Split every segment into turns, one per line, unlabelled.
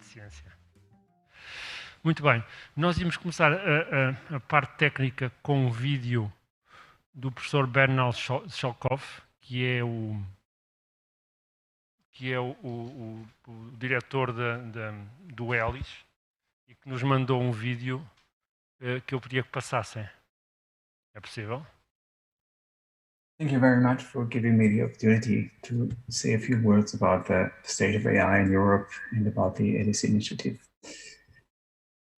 ciência. Muito bem, nós íamos começar a parte técnica com um vídeo do professor Bernal Shalkov, que é o diretor do ELIS, e que nos mandou um vídeo que eu queria que passassem. É possível?
Thank you very much for giving me the opportunity to say a few words about the state of AI in Europe and about the ELIS initiative.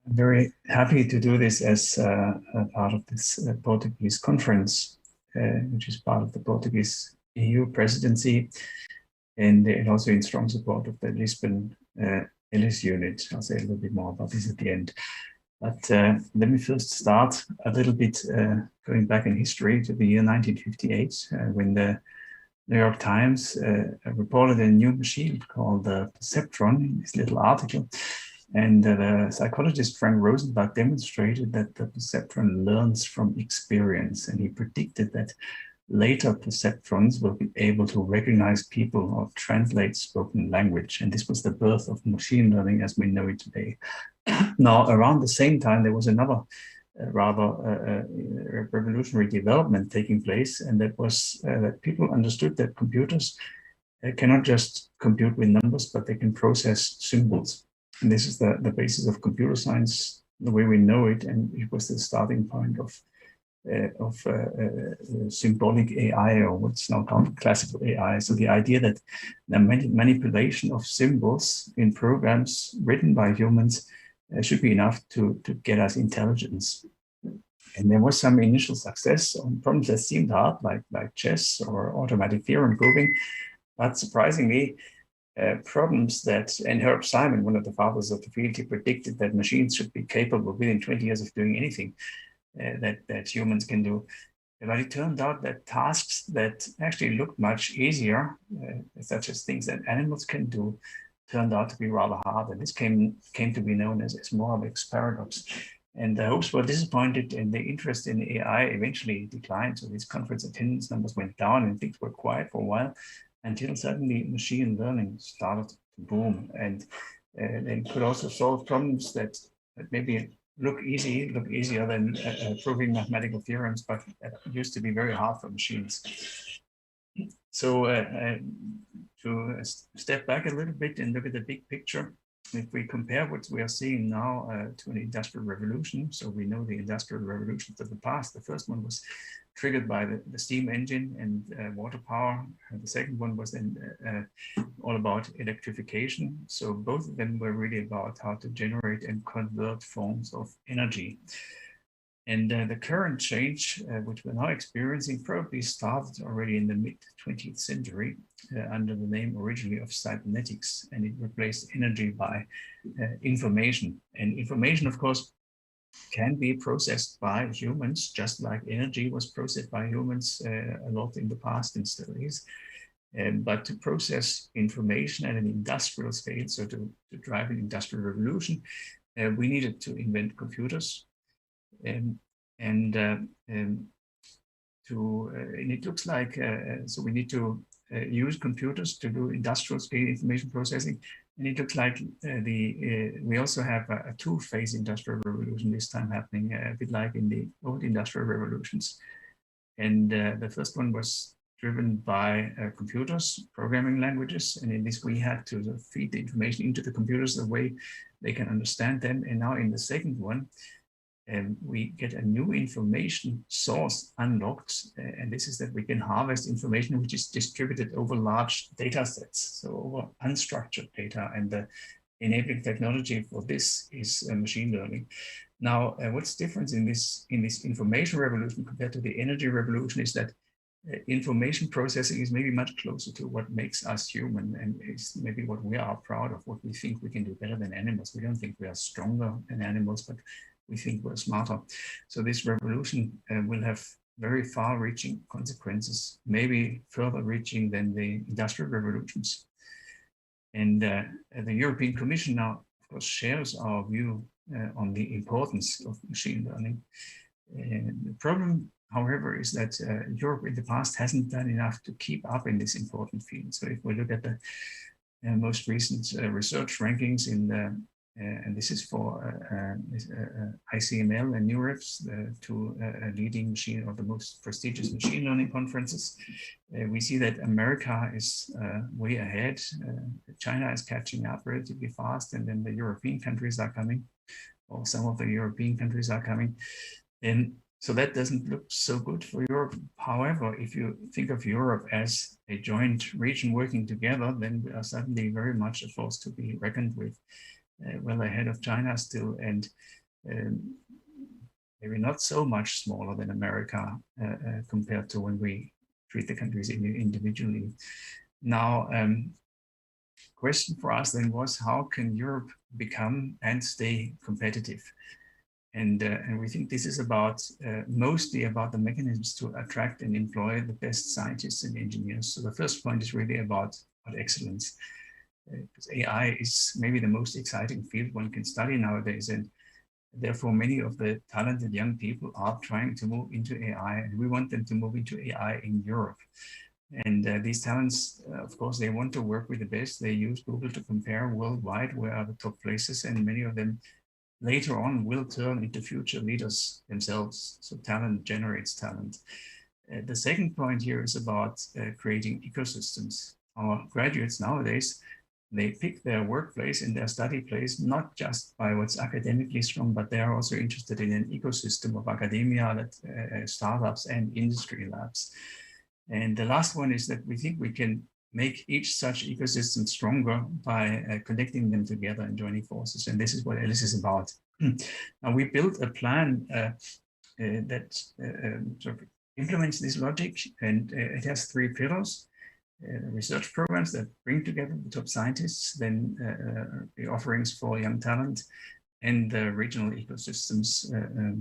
I'm very happy to do this as a part of this Portuguese conference, which is part of the Portuguese EU presidency, and also in strong support of the Lisbon ELIS unit. I'll say a little bit more about this at the end. But let me first start a little bit going back in history to the year 1958, when the New York Times reported a new machine called the Perceptron in this little article. And the psychologist Frank Rosenblatt demonstrated that the perceptron learns from experience. And he predicted that later perceptrons will be able to recognize people or translate spoken language. And this was the birth of machine learning as we know it today. Now, around the same time, there was another rather revolutionary development taking place, and that was that people understood that computers cannot just compute with numbers, but they can process symbols. And this is the basis of computer science, the way we know it, and it was the starting point of symbolic AI, or what's now called classical AI. So the idea that the manipulation of symbols in programs written by humans should be enough to get us intelligence. And there was some initial success on problems that seemed hard, like chess or automatic theorem proving, but surprisingly, problems that, and Herb Simon, one of the fathers of the field, he predicted that machines should be capable within 20 years of doing anything that humans can do. But it turned out that tasks that actually looked much easier, such as things that animals can do, turned out to be rather hard. And this came to be known as Moravec's paradox. And the hopes were disappointed, and the interest in AI eventually declined. So these conference attendance numbers went down, and things were quiet for a while, until suddenly machine learning started to boom. And they could also solve problems that maybe look easier than proving mathematical theorems, but used to be very hard for machines. So to step back a little bit and look at the big picture, if we compare what we are seeing now to an industrial revolution, so we know the industrial revolutions of the past. The first one was triggered by the steam engine and water power. And the second one was then all about electrification. So both of them were really about how to generate and convert forms of energy. And the current change, which we're now experiencing, probably started already in the mid-20th century under the name originally of cybernetics, and it replaced energy by information. And information, of course, can be processed by humans, just like energy was processed by humans a lot in the past and still is. But to process information at an industrial scale, so to drive an industrial revolution, we needed to invent computers. And it looks like so we need to use computers to do industrial scale information processing, and it looks like we also have a two-phase industrial revolution this time happening, a bit like in the old industrial revolutions. And the first one was driven by computers, programming languages, and in this we had to sort of feed the information into the computers the way they can understand them. And now in the second one, we get a new information source unlocked, and this is that we can harvest information which is distributed over large data sets, so over unstructured data, and the enabling technology for this is machine learning. Now, what's different in this information revolution compared to the energy revolution is that information processing is maybe much closer to what makes us human, and is maybe what we are proud of, what we think we can do better than animals. We don't think we are stronger than animals, but we think we're smarter. So this revolution will have very far-reaching consequences, maybe further reaching than the industrial revolutions. And the European Commission now, of course, shares our view on the importance of machine learning. The problem, however, is that Europe in the past hasn't done enough to keep up in this important field. So if we look at the most recent research rankings in the, and this is for ICML and NeurIPS, the two leading machine or the most prestigious machine learning conferences. We see that America is way ahead. China is catching up relatively fast, and then the European countries are coming, or some of the European countries are coming. And so that doesn't look so good for Europe. However, if you think of Europe as a joint region working together, then we are suddenly very much a force to be reckoned with, well ahead of China still, and maybe not so much smaller than America compared to when we treat the countries individually. Now, question for us then was, how can Europe become and stay competitive? And we think this is about mostly about the mechanisms to attract and employ the best scientists and engineers. So the first point is really about excellence, because AI is maybe the most exciting field one can study nowadays, and therefore many of the talented young people are trying to move into AI, and we want them to move into AI in Europe. And these talents, of course, they want to work with the best. They use Google to compare worldwide where are the top places, and many of them later on will turn into future leaders themselves. So talent generates talent. The second point here is about creating ecosystems. Our graduates nowadays, they pick their workplace and their study place, not just by what's academically strong, but they are also interested in an ecosystem of academia, that startups and industry labs. And the last one is that we think we can make each such ecosystem stronger by connecting them together and joining forces. And this is what ELIS is about. Now, we built a plan that sort of implements this logic, and it has three pillars. Research programs that bring together the top scientists, then the offerings for young talent, and the regional ecosystems,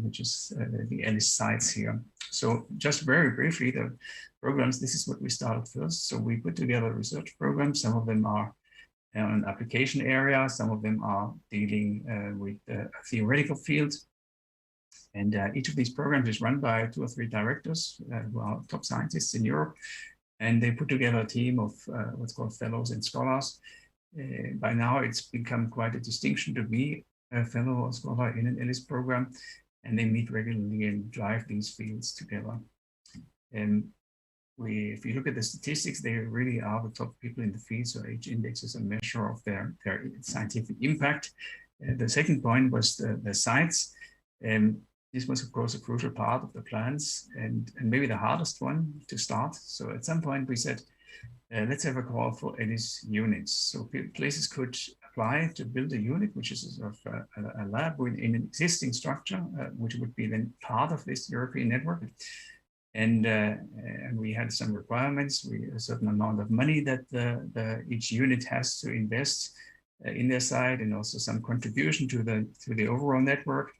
which is the ELIS sites here. So just very briefly, the programs, this is what we started first. So we put together research programs. Some of them are an application area. Some of them are dealing with a theoretical field. And each of these programs is run by 2 or 3 directors who are top scientists in Europe. And they put together a team of what's called fellows and scholars. By now, it's become quite a distinction to be a fellow or scholar in an ELIS program, and they meet regularly and drive these fields together. And if you look at the statistics, they really are the top people in the field. So each index is a measure of their scientific impact. The second point was the sites. This was, of course, a crucial part of the plans, and maybe the hardest one to start. So at some point we said, let's have a call for ELIS units. So places could apply to build a unit, which is sort of a lab in an existing structure, which would be then part of this European network. And we had some requirements, a certain amount of money that each unit has to invest in their site, and also some contribution to the overall network,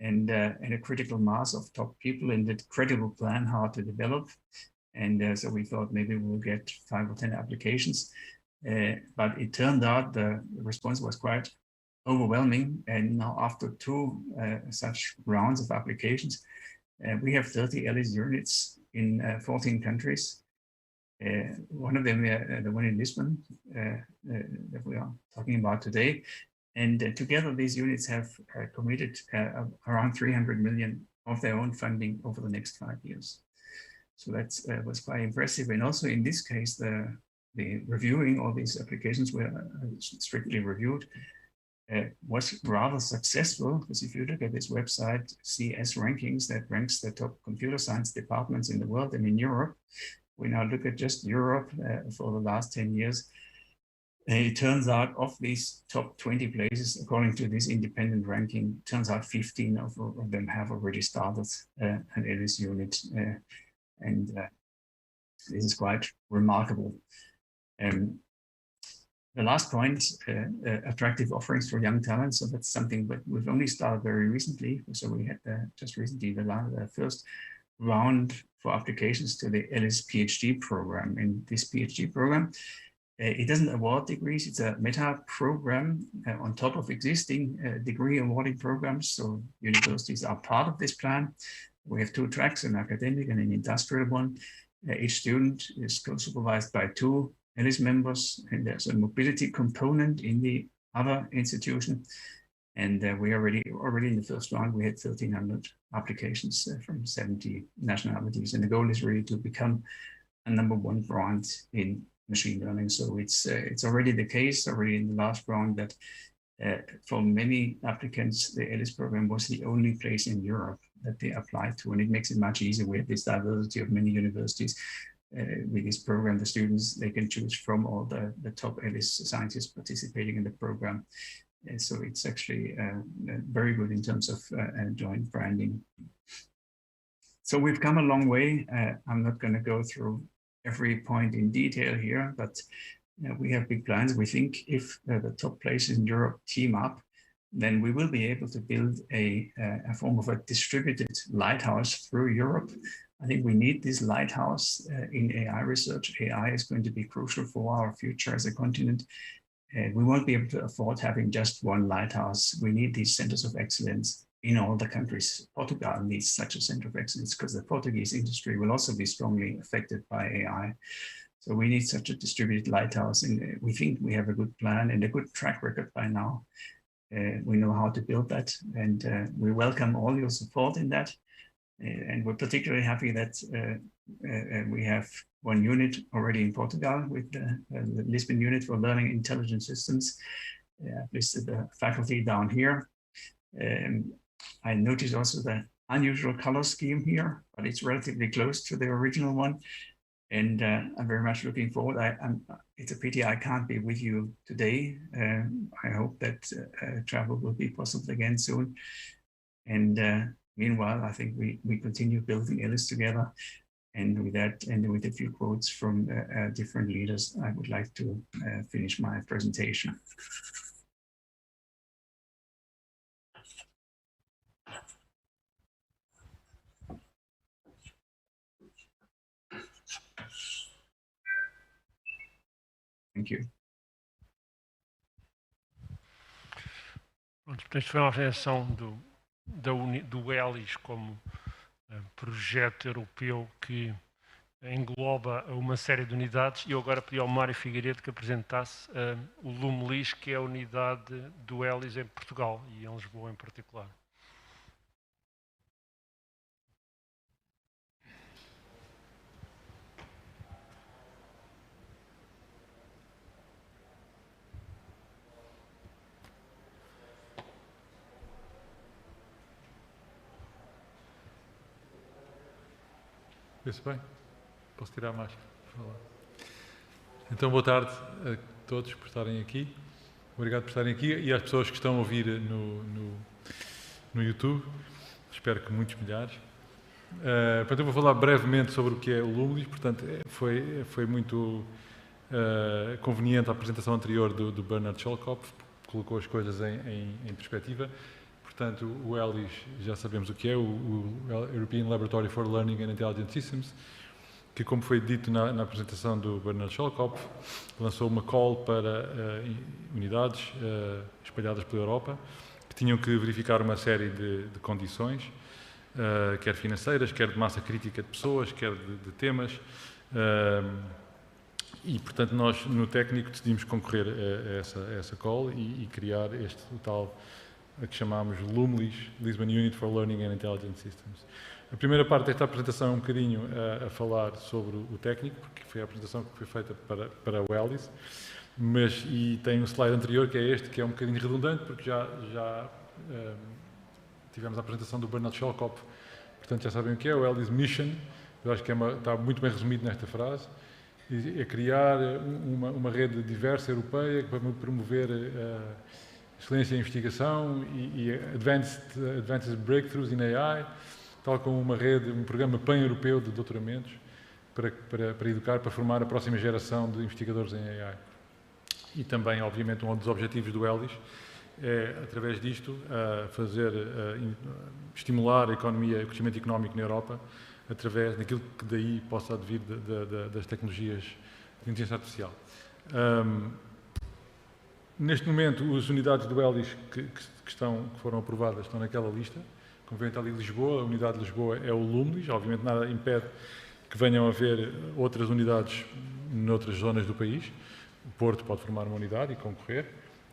and a critical mass of top people in the credible plan how to develop. And so we thought maybe we'll get 5 or 10 applications, but it turned out the response was quite overwhelming. And now after 2 such rounds of applications, we have 30 ELIS units in 14 countries. One of them, the one in Lisbon that we are talking about today. And together these units have committed around 300 million of their own funding over the next 5 years. So that was quite impressive. And also in this case, the reviewing all these applications were strictly reviewed. Was rather successful, because if you look at this website, CS Rankings, that ranks the top computer science departments in the world and in Europe. We now look at just Europe for the last 10 years. It turns out of these top 20 places, according to this independent ranking, turns out 15 of them have already started an ELIS unit. And this is quite remarkable. The last point, attractive offerings for young talent. So that's something that we've only started very recently. So we had just recently the first round for applications to the ELIS PhD program. In this PhD program, it doesn't award degrees. It's a meta program on top of existing degree awarding programs. So universities are part of this plan. We have 2 tracks, an academic and an industrial one. Each student is co-supervised by 2 ELIS members, and there's a mobility component in the other institution. And we already in the first round, we had 1,300 applications from 70 nationalities. And the goal is really to become a #1 brand in machine learning. So it's already the case, already in the last round, that for many applicants, the ELIS program was the only place in Europe that they applied to. And it makes it much easier with this diversity of many universities. With this program, the students, they can choose from all the top ELIS scientists participating in the program. So it's actually very good in terms of joint branding. So we've come a long way. I'm not going to go through every point in detail here, but we have big plans. We think if the top places in Europe team up, then we will be able to build a form of a distributed lighthouse through Europe. I think we need this lighthouse in AI research. AI is going to be crucial for our future as a continent. We won't be able to afford having just one lighthouse. We need these centers of excellence in all the countries. Portugal needs such a center of excellence because the Portuguese industry will also be strongly affected by AI. So we need such a distributed lighthouse, and we think we have a good plan and a good track record by now. We know how to build that, and we welcome all your support in that. And we're particularly happy that we have one unit already in Portugal with the Lisbon unit for learning intelligent systems. I've listed the faculty down here. I noticed also the unusual color scheme here, but it's relatively close to the original one. And I'm very much looking forward. It's a pity I can't be with you today. I hope that travel will be possible again soon. And meanwhile, I think we continue building ELIS together. And with that, and with a few quotes from different leaders, I would like to finish my presentation. Thank you.
Portanto, foi uma apresentação do ELIS como projeto europeu que engloba uma série de unidades. E eu agora pedi ao Mário Figueiredo que apresentasse o LUMLIS, que é a unidade do ELIS em Portugal e em Lisboa em particular.
Vê-se bem? Posso tirar a máscara? Então, boa tarde a todos por estarem aqui. Obrigado por estarem aqui e às pessoas que estão a ouvir no YouTube. Espero que muitos milhares. Portanto, eu vou falar brevemente sobre o que é o LUMLIS. Portanto, foi muito conveniente a apresentação anterior do Bernard Scholkopf, colocou as coisas em perspectiva. Portanto, o ELIS, já sabemos o que é, o European Laboratory for Learning and Intelligent Systems, que, como foi dito na apresentação do Bernard Scholkopf, lançou uma call para unidades espalhadas pela Europa, que tinham que verificar uma série de condições, quer financeiras, quer de massa crítica de pessoas, quer de temas. E, portanto, nós, no técnico, decidimos concorrer a essa call e criar o tal a que chamámos LUMLIS, Lisbon Unit for Learning and Intelligent Systems. A primeira parte desta apresentação é um bocadinho a falar sobre o técnico, porque foi a apresentação que foi feita para o ELIS, e tem um slide anterior, que é este, que é um bocadinho redundante, porque já tivemos a apresentação do Bernard Scholkopf, portanto já sabem o que é, o ELIS Mission, eu acho que está muito bem resumido nesta frase, é criar uma rede diversa europeia para promover excelência em investigação e advanced breakthroughs in AI, tal como um programa pan-europeu de doutoramentos para educar, para formar a próxima geração de investigadores em AI. E também, obviamente, um dos objetivos do ELIS é, através disto, estimular a economia, o crescimento económico na Europa, através daquilo que daí possa advir das tecnologias de inteligência artificial. Neste momento, as unidades do ELIS que foram aprovadas estão naquela lista. Como vem, está ali Lisboa, a unidade de Lisboa é o LUMLIS. Obviamente, nada impede que venham a haver outras unidades noutras zonas do país. O Porto pode formar uma unidade e concorrer,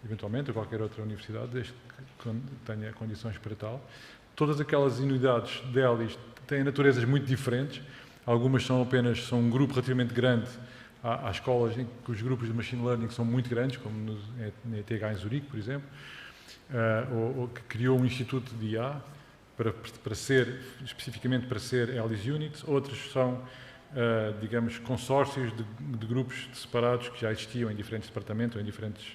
eventualmente, a qualquer outra universidade, desde que tenha condições para tal. Todas aquelas unidades de ELIS têm naturezas muito diferentes. Algumas são um grupo relativamente grande. Há escolas em que os grupos de Machine Learning são muito grandes, como na ETH em Zurique, por exemplo, ou que criou um instituto de IA especificamente para ser ELIS Units. Outros são, digamos, consórcios de grupos separados que já existiam em diferentes departamentos ou em diferentes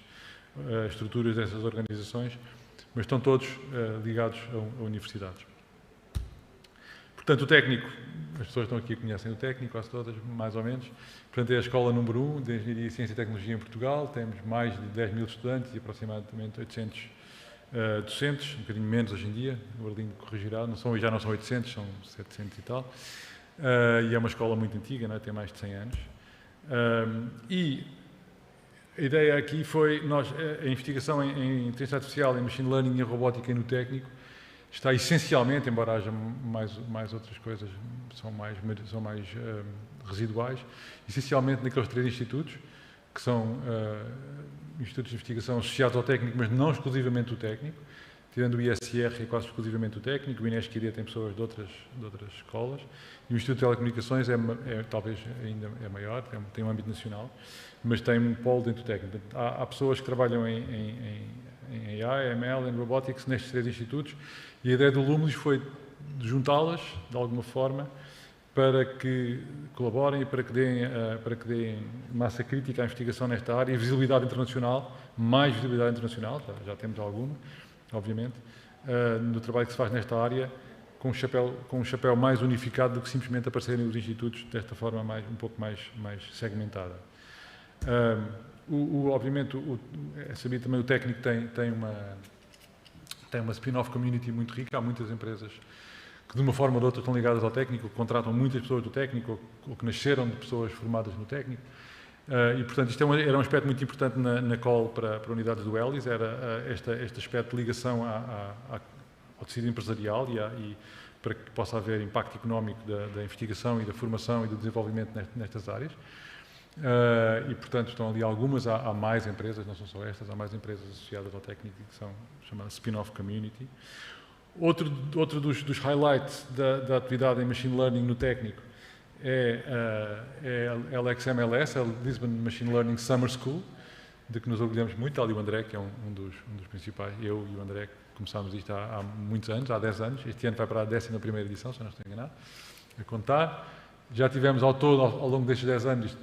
estruturas dessas organizações, mas estão todos ligados a universidades. Portanto, o técnico, as pessoas estão aqui conhecem o técnico, quase todas, mais ou menos. Portanto, é a escola número 1 de Engenharia, Ciência e Tecnologia em Portugal. Temos mais de 10 mil estudantes e aproximadamente 800 docentes, um bocadinho menos hoje em dia, o Arlindo corrigirá, já não são 800, são 700 e tal. E é uma escola muito antiga, não é? Tem mais de 100 anos. E a ideia aqui foi, a investigação em inteligência artificial, em machine learning e em robótica e no técnico, está essencialmente, embora haja mais outras coisas, são mais residuais, essencialmente naqueles 3 institutos, que são institutos de investigação associados ao técnico, mas não exclusivamente o técnico, tirando o ISR, é quase exclusivamente o técnico. O INESC-ID tem pessoas de outras escolas, e o Instituto de Telecomunicações talvez ainda é maior, tem um âmbito nacional, mas tem um polo dentro do técnico. Há pessoas que trabalham em AI, ML, em Robotics, nestes 3 institutos, e a ideia do Lumlis foi juntá-las, de alguma forma, para que colaborem e para que deem massa crítica à investigação nesta área e visibilidade internacional, mais visibilidade internacional, já temos alguma, obviamente, no trabalho que se faz nesta área, com um chapéu mais unificado do que simplesmente aparecerem os institutos desta forma um pouco mais segmentada. Obviamente, é sabido também, o técnico tem uma spin-off community muito rica. Há muitas empresas que, de uma forma ou de outra, estão ligadas ao técnico, que contratam muitas pessoas do técnico ou que nasceram de pessoas formadas no técnico. E, portanto, isto era um aspecto muito importante na call para unidades do ELIS, era este aspecto de ligação ao tecido empresarial e para que possa haver impacto económico da investigação e da formação e do desenvolvimento nestas áreas. E, portanto, estão ali algumas, há mais empresas, não são só estas, há mais empresas associadas ao técnico que são chamadas spin-off community. Outro dos highlights da atividade em Machine Learning no técnico é a LXMLS, a Lisbon Machine Learning Summer School, de que nos orgulhamos muito. Está ali o André, que é um dos principais. Eu e o André começámos isto há muitos anos, há 10 anos. Este ano vai para a 11ª edição, se eu não estou enganado, a contar. Já tivemos ao todo, ao longo destes 10 anos,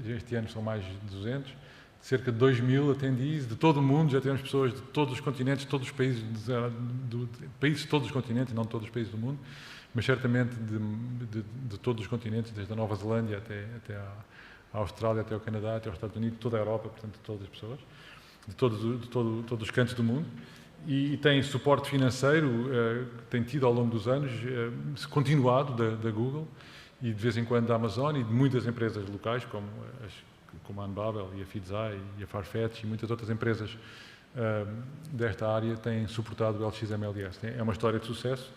este ano são mais de 200, cerca de 2.000 attendees de todo o mundo. Já tivemos pessoas de todos os continentes, todos os países, países de todos os continentes, não de todos os países do mundo, mas certamente de todos os continentes, desde a Nova Zelândia até a Austrália, até ao Canadá, até aos Estados Unidos, toda a Europa, portanto, de todas as pessoas, de todos os cantos do mundo. E tem suporte financeiro, tem tido ao longo dos anos, continuado da Google, e de vez em quando da Amazon, e de muitas empresas locais, como a Unbabel e a Fidzai e a Farfetch e muitas outras empresas desta área têm suportado o LXMLS. É uma história de sucesso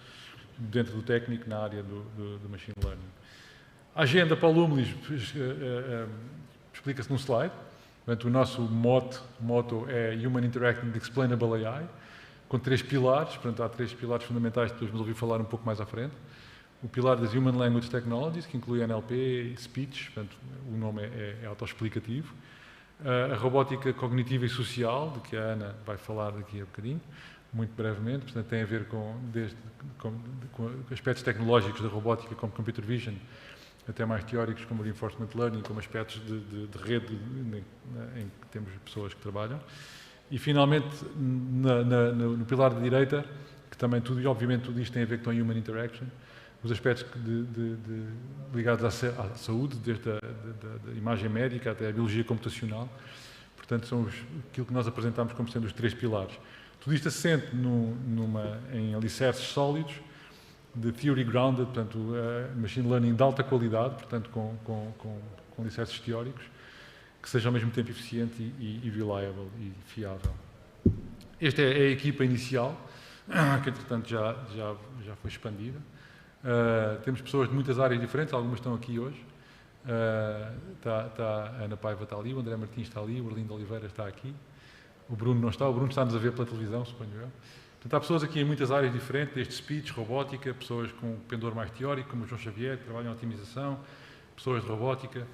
dentro do técnico na área do Machine Learning. A agenda para o Lumlis explica-se num slide. Portanto, o nosso motto é Human Interacting Explainable AI, com 3 pilares. Portanto, há 3 pilares fundamentais que depois vamos ouvir falar um pouco mais à frente. O pilar das Human Language Technologies, que inclui NLP e Speech, portanto, o nome é autoexplicativo. A robótica cognitiva e social, de que a Ana vai falar daqui a bocadinho, muito brevemente. Portanto, tem a ver com aspectos tecnológicos da robótica, como Computer Vision, até mais teóricos, como Reinforcement Learning, como aspectos de rede em que temos pessoas que trabalham. E, finalmente, no pilar da direita, que também obviamente tudo isto tem a ver com Human Interaction, os aspectos ligados à saúde, desde a imagem médica até a biologia computacional. Portanto, são aquilo que nós apresentamos como sendo os 3 pilares. Tudo isto assente em alicerces sólidos, de theory grounded, portanto, machine learning de alta qualidade, portanto, com alicerces teóricos, que seja ao mesmo tempo eficiente e reliable e fiável. Esta é a equipa inicial, que entretanto já foi expandida. Temos pessoas de muitas áreas diferentes, algumas estão aqui hoje. A Ana Paiva está ali, o André Martins está ali, o Arlindo Oliveira está aqui. O Bruno não está, o Bruno está-nos a ver pela televisão, suponho eu. Portanto, há pessoas aqui em muitas áreas diferentes, desde speech, robótica, pessoas com pendor mais teórico, como o João Xavier, que trabalham em otimização, pessoas de robótica,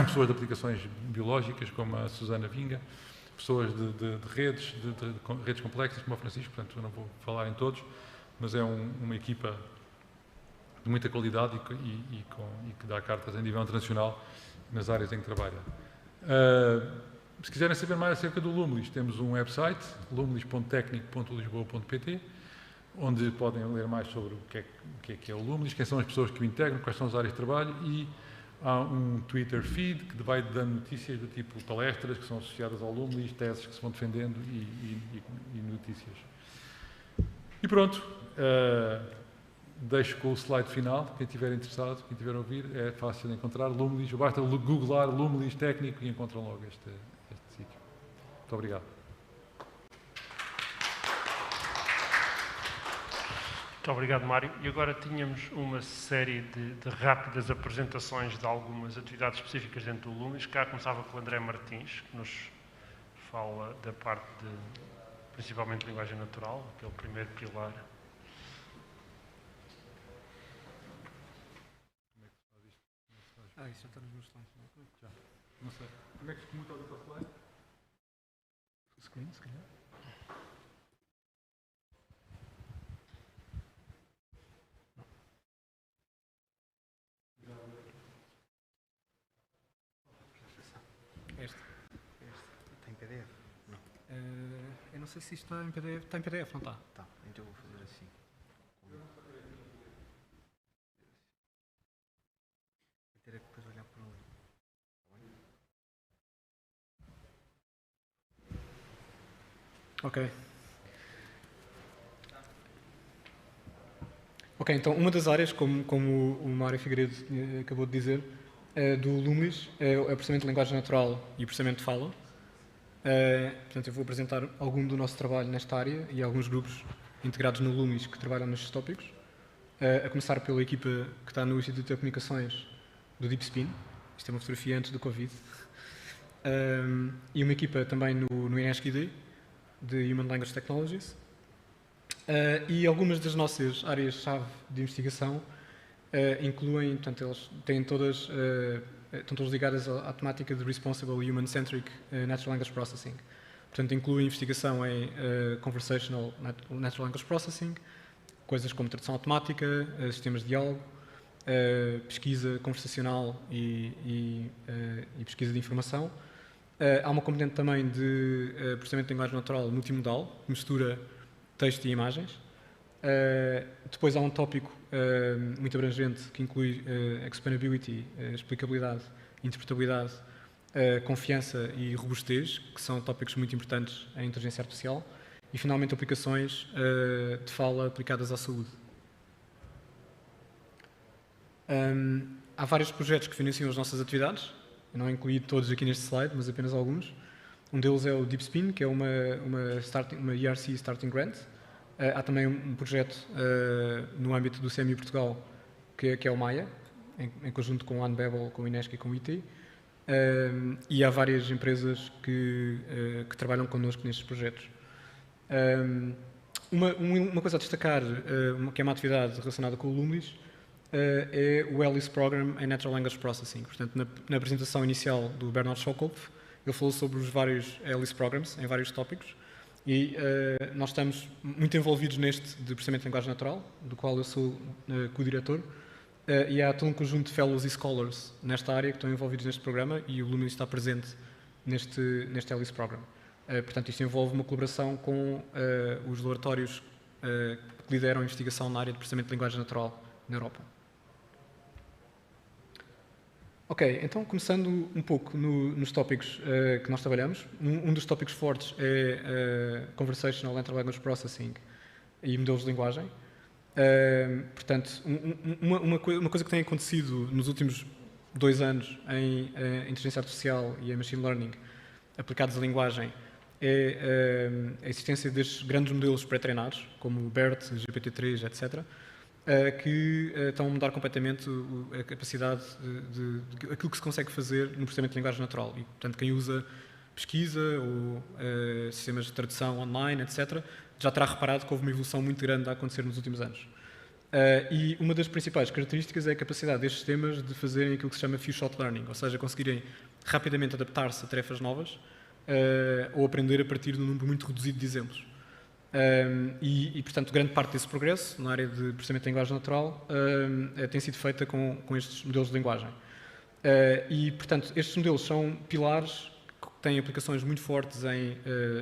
pessoas de aplicações biológicas, como a Susana Vinga, pessoas de redes, de redes complexas, como o Francisco, portanto, eu não vou falar em todos, mas é uma equipa de muita qualidade e que dá cartas a nível internacional nas áreas em que trabalha. Se quiserem saber mais acerca do Lumlis, temos um website, lumlis.tecnico.lisboa.pt, onde podem ler mais sobre o que é o Lumlis, quem são as pessoas que o integram, quais são as áreas de trabalho, e há um Twitter feed que vai dando notícias do tipo palestras que são associadas ao Lumlis, teses que se vão defendendo e notícias. E pronto, deixo com o slide final, quem estiver interessado, quem estiver a ouvir, é fácil de encontrar, Lumlis, basta googlar Lumlis técnico e encontram logo este sítio. Muito obrigado.
Muito obrigado, Mário. E agora tínhamos uma série de rápidas apresentações de algumas atividades específicas dentro do Lumlis. Cá começava com o André Martins, que nos fala da parte principalmente de linguagem natural, que é o primeiro pilar.
Isso já está nos meus slides.
Já. Não sei. Como é que se muta ali para o slide?
Screen, se calhar. Este.
Tem PDF? Não.
Eu não sei se isto está em PDF. Está em PDF, não está?
Tá, então eu vou fazer assim. Vou ter que depois olhar para ali.
Ok. Ok, então uma das áreas, como o Mário Figueiredo acabou de dizer, do Lumlis é o processamento de linguagem natural e o processamento de fala. Portanto, eu vou apresentar algum do nosso trabalho nesta área e alguns grupos integrados no Lumlis que trabalham nestes tópicos. A começar pela equipa que está no Instituto de Comunicações do DeepSpin. Isto é uma fotografia antes do Covid. E uma equipa também no INESC-ID, de Human Language Technologies. E algumas das nossas áreas-chave de investigação incluem, portanto, eles têm todas, estão todas ligadas à temática de Responsible Human-Centric Natural Language Processing. Portanto, incluem investigação em Conversational Natural Language Processing, coisas como tradução automática, sistemas de diálogo, pesquisa conversacional e pesquisa de informação. Há uma componente também de processamento de linguagem natural multimodal, que mistura texto e imagens. Depois há um tópico muito abrangente que inclui explainability, explicabilidade, interpretabilidade, confiança e robustez, que são tópicos muito importantes em inteligência artificial. E, finalmente, aplicações de fala aplicadas à saúde. Há vários projetos que financiam as nossas atividades. Eu não incluí todos aqui neste slide, mas apenas alguns. Um deles é o DeepSpin, que é uma ERC Starting Grant. Há também um projeto no âmbito do CMU Portugal, que é o Maia, em conjunto com o Unbabel, com o INESC e com o IT. E há várias empresas que trabalham connosco nestes projetos. Uma coisa a destacar, que é uma atividade relacionada com o Lumlis, é o ELIS Program em Natural Language Processing. Portanto, na apresentação inicial do Bernard Schokopf, ele falou sobre os vários ELIS Programs em vários tópicos e nós estamos muito envolvidos neste de processamento de linguagem natural, do qual eu sou co-diretor, e há todo um conjunto de fellows e scholars nesta área que estão envolvidos neste programa e o Lumlis está presente neste ELIS Program. Portanto, isto envolve uma colaboração com os laboratórios que lideram a investigação na área de processamento de linguagem natural na Europa. Ok, então começando um pouco nos tópicos que nós trabalhamos. Um dos tópicos fortes é Conversational Natural Language Processing e modelos de linguagem. Portanto, uma coisa que tem acontecido nos últimos 2 anos em inteligência artificial e em machine learning aplicados à linguagem é a existência destes grandes modelos pré-treinados, como o BERT, GPT-3, etc., que estão a mudar completamente a capacidade de aquilo que se consegue fazer no processamento de linguagem natural. E, portanto, quem usa pesquisa ou sistemas de tradução online, etc., já terá reparado que houve uma evolução muito grande a acontecer nos últimos anos. E uma das principais características é a capacidade destes sistemas de fazerem aquilo que se chama few-shot learning, ou seja, conseguirem rapidamente adaptar-se a tarefas novas ou aprender a partir de um número muito reduzido de exemplos. Portanto, grande parte desse progresso na área de processamento de linguagem natural tem sido feita com estes modelos de linguagem. Portanto, estes modelos são pilares que têm aplicações muito fortes em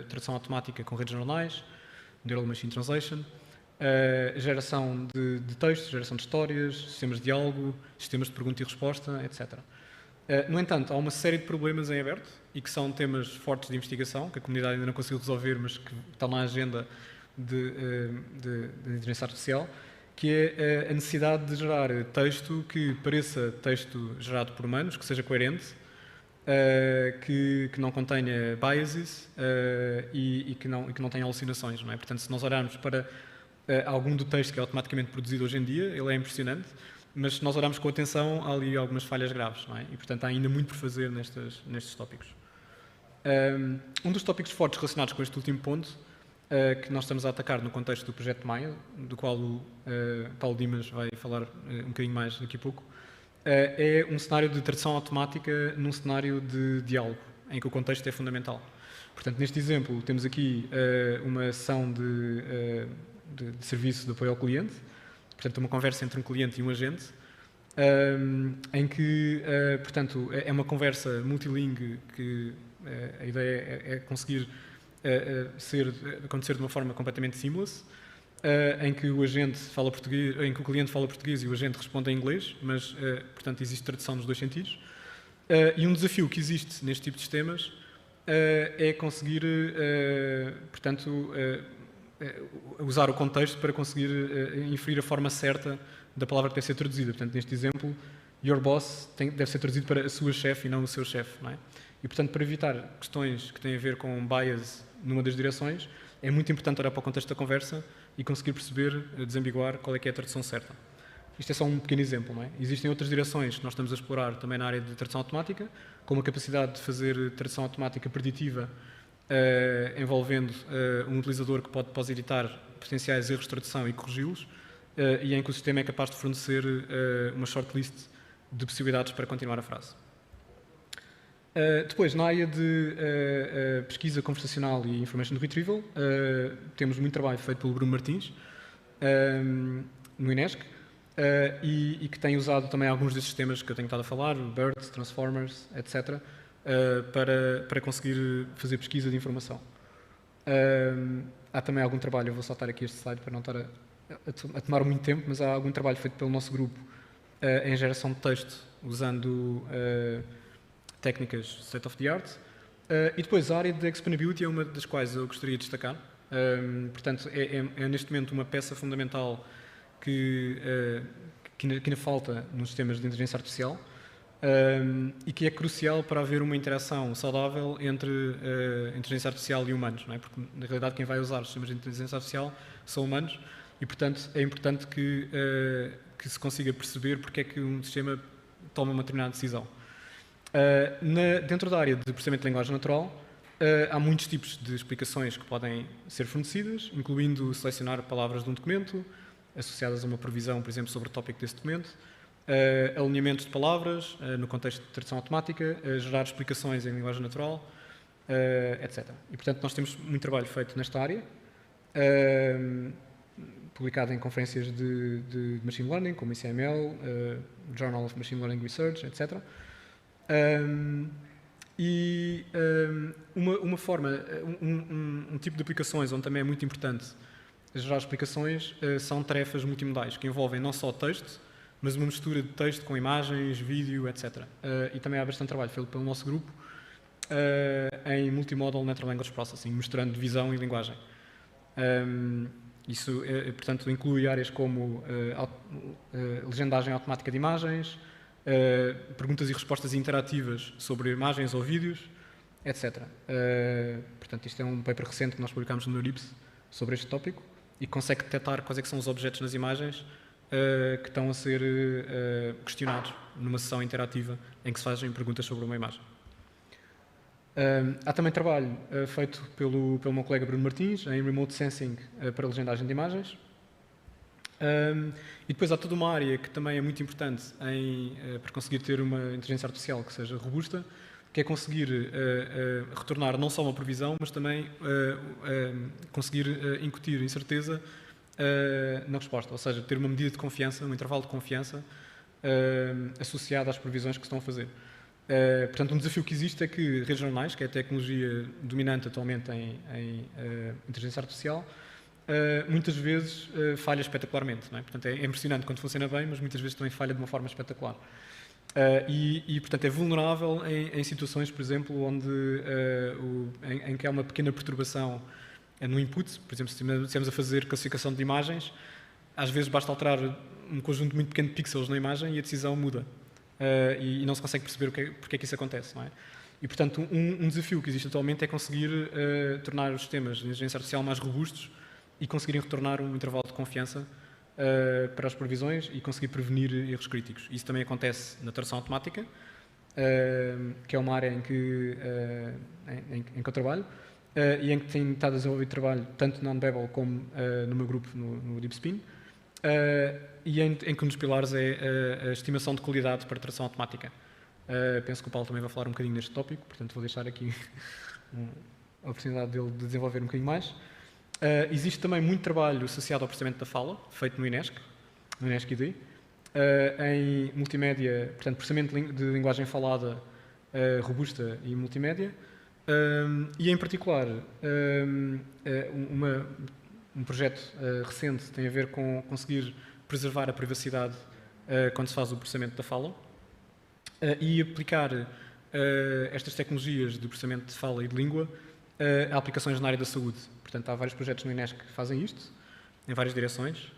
tradução automática com redes neuronais, Neural Machine Translation, geração de textos, geração de histórias, sistemas de diálogo, sistemas de pergunta e resposta, etc. No entanto, há uma série de problemas em aberto e que são temas fortes de investigação, que a comunidade ainda não conseguiu resolver, mas que estão na agenda de inteligência artificial, que é a necessidade de gerar texto que pareça texto gerado por humanos, que seja coerente, que não contenha biases e que não tenha alucinações. Não é? Portanto, se nós olharmos para algum do texto que é automaticamente produzido hoje em dia, ele é impressionante, mas se nós olharmos com atenção, há ali algumas falhas graves, não é? E, portanto, há ainda muito por fazer nestes tópicos. Um dos tópicos fortes relacionados com este último ponto, que nós estamos a atacar no contexto do projeto Maia, do qual o Paulo Dimas vai falar um bocadinho mais daqui a pouco, é um cenário de tradução automática num cenário de diálogo, em que o contexto é fundamental. Portanto, neste exemplo, temos aqui uma sessão de serviço de apoio ao cliente, portanto, uma conversa entre um cliente e um agente, em que, portanto, é uma conversa multilingue que a ideia é conseguir acontecer de uma forma completamente seamless, em que o agente fala português, em que o cliente fala português e o agente responde em inglês, mas, portanto, existe tradução nos dois sentidos. E um desafio que existe neste tipo de sistemas é conseguir, portanto, usar o contexto para conseguir inferir a forma certa da palavra que deve ser traduzida. Portanto, neste exemplo, your boss deve ser traduzido para a sua chefe e não o seu chefe, não é? E, portanto, para evitar questões que têm a ver com bias numa das direções, é muito importante olhar para o contexto da conversa e conseguir perceber, desambiguar qual é que é a tradução certa. Isto é só um pequeno exemplo, não é? Existem outras direções que nós estamos a explorar também na área de tradução automática, como a capacidade de fazer tradução automática preditiva envolvendo um utilizador que pode pós-editar potenciais erros de tradução e corrigi-los, e em que o sistema é capaz de fornecer uma shortlist de possibilidades para continuar a frase. Depois, na área de pesquisa conversacional e information retrieval, temos muito trabalho feito pelo Bruno Martins, no INESC, e que tem usado também alguns desses sistemas que eu tenho estado a falar, BERT, Transformers, etc., para conseguir fazer pesquisa de informação. Há também algum trabalho, eu vou saltar aqui este slide para não estar a tomar muito tempo, mas há algum trabalho feito pelo nosso grupo em geração de texto, usando técnicas state of the art. E depois a área de explainability é uma das quais eu gostaria de destacar. Portanto, é neste momento uma peça fundamental que ainda falta nos sistemas de inteligência artificial e que é crucial para haver uma interação saudável entre inteligência artificial e humanos, não é? Porque na realidade quem vai usar os sistemas de inteligência artificial são humanos e, portanto, é importante que se consiga perceber porque é que um sistema toma uma determinada decisão. Dentro da área de processamento de linguagem natural, há muitos tipos de explicações que podem ser fornecidas, incluindo selecionar palavras de um documento, associadas a uma previsão, por exemplo, sobre o tópico desse documento, alinhamentos de palavras, no contexto de tradução automática, gerar explicações em linguagem natural, etc. E, portanto, nós temos muito trabalho feito nesta área, publicado em conferências de Machine Learning, como ICML, Journal of Machine Learning Research, etc. Uma forma, um tipo de aplicações onde também é muito importante gerar explicações são tarefas multimodais, que envolvem não só texto, mas uma mistura de texto com imagens, vídeo, etc. E também há bastante trabalho feito pelo nosso grupo em Multimodal Natural Language Processing, misturando visão e linguagem. Isso, portanto, inclui áreas como legendagem automática de imagens, perguntas e respostas interativas sobre imagens ou vídeos, etc. Portanto, isto é um paper recente que nós publicámos no Eurips sobre este tópico e consegue detectar quais é que são os objetos nas imagens que estão a ser questionados numa sessão interativa em que se fazem perguntas sobre uma imagem. Há também trabalho feito pelo meu colega Bruno Martins em Remote Sensing para legendagem de imagens. E depois há toda uma área que também é muito importante para conseguir ter uma inteligência artificial que seja robusta, que é conseguir retornar não só uma previsão, mas também conseguir incutir incerteza na resposta, ou seja, ter uma medida de confiança, um intervalo de confiança associado às previsões que se estão a fazer. Portanto, um desafio que existe é que redes neuronais, que é a tecnologia dominante atualmente em inteligência artificial, muitas vezes falha espetacularmente. Não é? Portanto, é impressionante quando funciona bem, mas muitas vezes também falha de uma forma espetacular. Portanto, é vulnerável em situações, por exemplo, onde, em que há uma pequena perturbação no input. Por exemplo, se estivermos a fazer classificação de imagens, às vezes basta alterar um conjunto muito pequeno de pixels na imagem e a decisão muda. E não se consegue perceber porque é que isso acontece. Não é? E, portanto, um desafio que existe atualmente é conseguir tornar os sistemas de inteligência artificial mais robustos e conseguirem retornar um intervalo de confiança para as previsões e conseguir prevenir erros críticos. Isso também acontece na tradução automática, que é uma área em que eu trabalho e em que tenho estado a desenvolver trabalho tanto na Unbabel como no meu grupo no DeepSpin, e em que um dos pilares é a estimação de qualidade para tradução automática. Penso que o Paulo também vai falar um bocadinho neste tópico, portanto vou deixar aqui a oportunidade dele de desenvolver um bocadinho mais. Existe também muito trabalho associado ao processamento da fala, feito no INESC ID, em multimédia, portanto, processamento de linguagem falada robusta e multimédia, e em particular um projeto recente tem a ver com conseguir preservar a privacidade quando se faz o processamento da fala e aplicar estas tecnologias de processamento de fala e de língua a aplicações na área da saúde. Portanto, há vários projetos no INESC que fazem isto, em várias direções,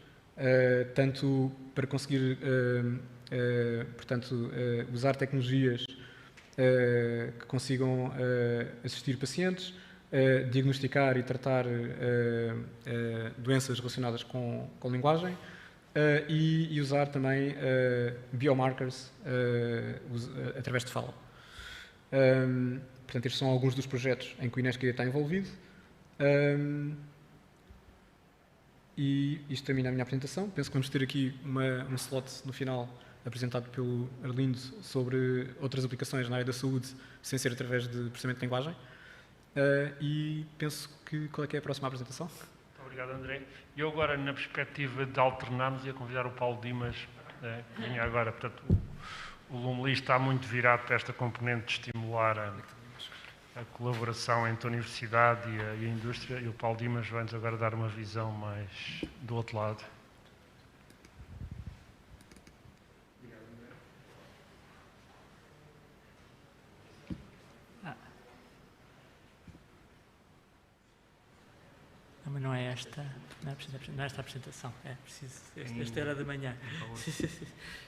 tanto para conseguir usar tecnologias que consigam assistir pacientes, diagnosticar e tratar doenças relacionadas com linguagem e usar também biomarkers através de fala. Portanto, estes são alguns dos projetos em que o INESC está envolvido. E isto termina a minha apresentação. Penso que vamos ter aqui um slot no final apresentado pelo Arlindo sobre outras aplicações na área da saúde sem ser através de processamento de linguagem. E penso que qual é que é a próxima apresentação?
Muito obrigado, André. Eu agora, na perspectiva de alternarmos, ia convidar o Paulo Dimas, que vinha agora. Portanto, o Lumli está muito virado para esta componente de estimular a colaboração entre a universidade e a indústria, e o Paulo Dimas vai-nos agora dar uma visão mais do outro lado.
Mas não é esta, não é esta a apresentação, é preciso, esta era da manhã.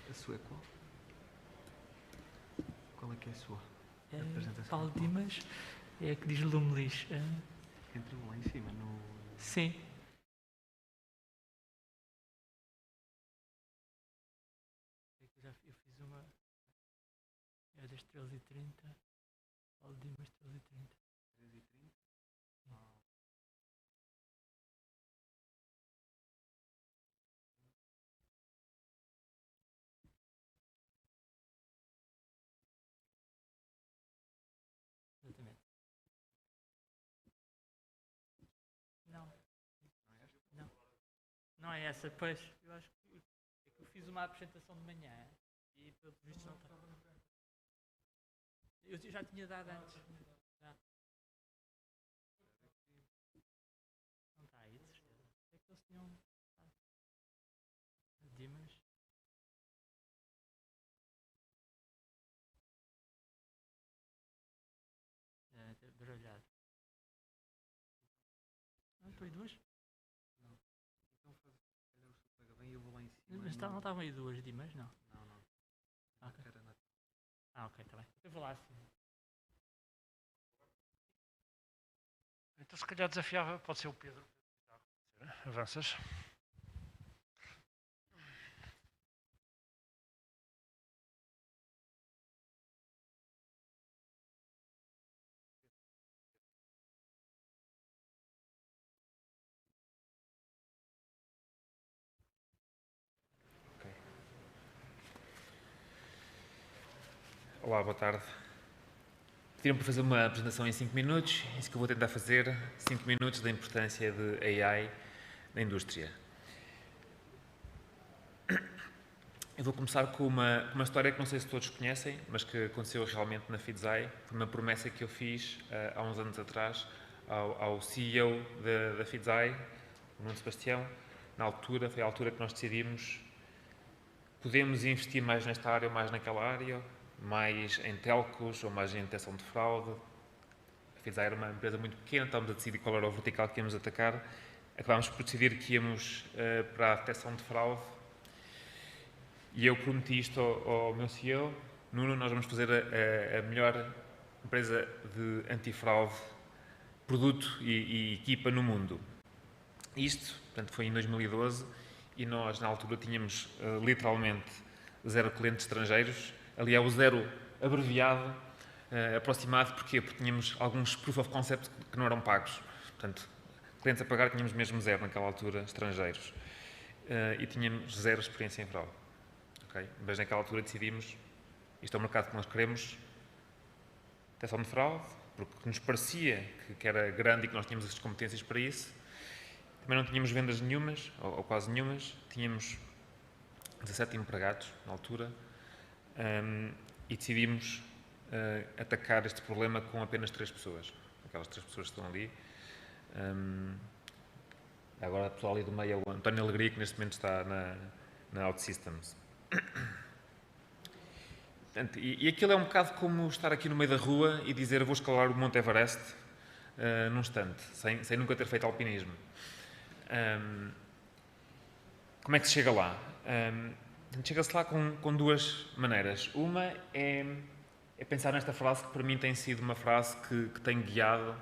A sua é qual? Qual é que é a sua?
É, Paulo Dimas, é a que diz Lumlis.
Entre lá em cima, no...
Sim. Eu fiz uma... É das 13h30. Paulo Dimas, 13h30.
13h30?
Exatamente. Não. Não é essa, pois. Eu acho que eu fiz uma apresentação de manhã e pelo visto não está. Eu já tinha dado antes. Já. Não está aí, de certeza. É que eles tinham. Dimas. Baralhado. Não foi duas?
Não. Então faz. Olha, o seu colega vem e eu vou lá em cima.
Mas não estavam aí duas Dimas, não?
Não.
Ok.
Era na...
Ok, está bem. Eu vou lá assim.
Então, se calhar desafiava, pode ser o Pedro. Avanças.
Olá, boa tarde. Pediram para fazer uma apresentação em 5 minutos, isso que eu vou tentar fazer, 5 minutos da importância de AI na indústria. Eu vou começar com uma história que não sei se todos conhecem, mas que aconteceu realmente na Fidzai. Foi uma promessa que eu fiz há uns anos atrás ao CEO da Fidzai, o Nuno Sebastião. Na altura, foi a altura que nós decidimos: podemos investir mais nesta área ou mais naquela área, mais em telcos ou mais em detecção de fraude. A Fidzai era uma empresa muito pequena, estávamos a decidir qual era o vertical que íamos atacar. Acabámos por decidir que íamos para a detecção de fraude. E eu prometi isto ao meu CEO: Nuno, nós vamos fazer a melhor empresa de antifraude, produto e equipa no mundo. Isto, portanto, foi em 2012 e nós, na altura, tínhamos literalmente 0 clientes estrangeiros. Ali é o 0 abreviado, aproximado. Porquê? Porque tínhamos alguns proof of concept que não eram pagos. Portanto, clientes a pagar tínhamos mesmo 0 naquela altura, estrangeiros. E tínhamos 0 experiência em fraude. Okay? Mas naquela altura decidimos: isto é o mercado que nós queremos, detecção de fraude, porque nos parecia que era grande e que nós tínhamos as competências para isso. Também não tínhamos vendas nenhumas, ou quase nenhumas. Tínhamos 17 empregados na altura e decidimos atacar este problema com apenas 3 pessoas. Aquelas 3 pessoas que estão ali. Agora, o pessoal ali do meio é o António Alegria, que neste momento está na OutSystems. E aquilo é um bocado como estar aqui no meio da rua e dizer: vou escalar o Monte Everest num instante, sem nunca ter feito alpinismo. Como é que se chega lá? Chega-se lá com 2 maneiras. Uma é pensar nesta frase que para mim tem sido uma frase que tem guiado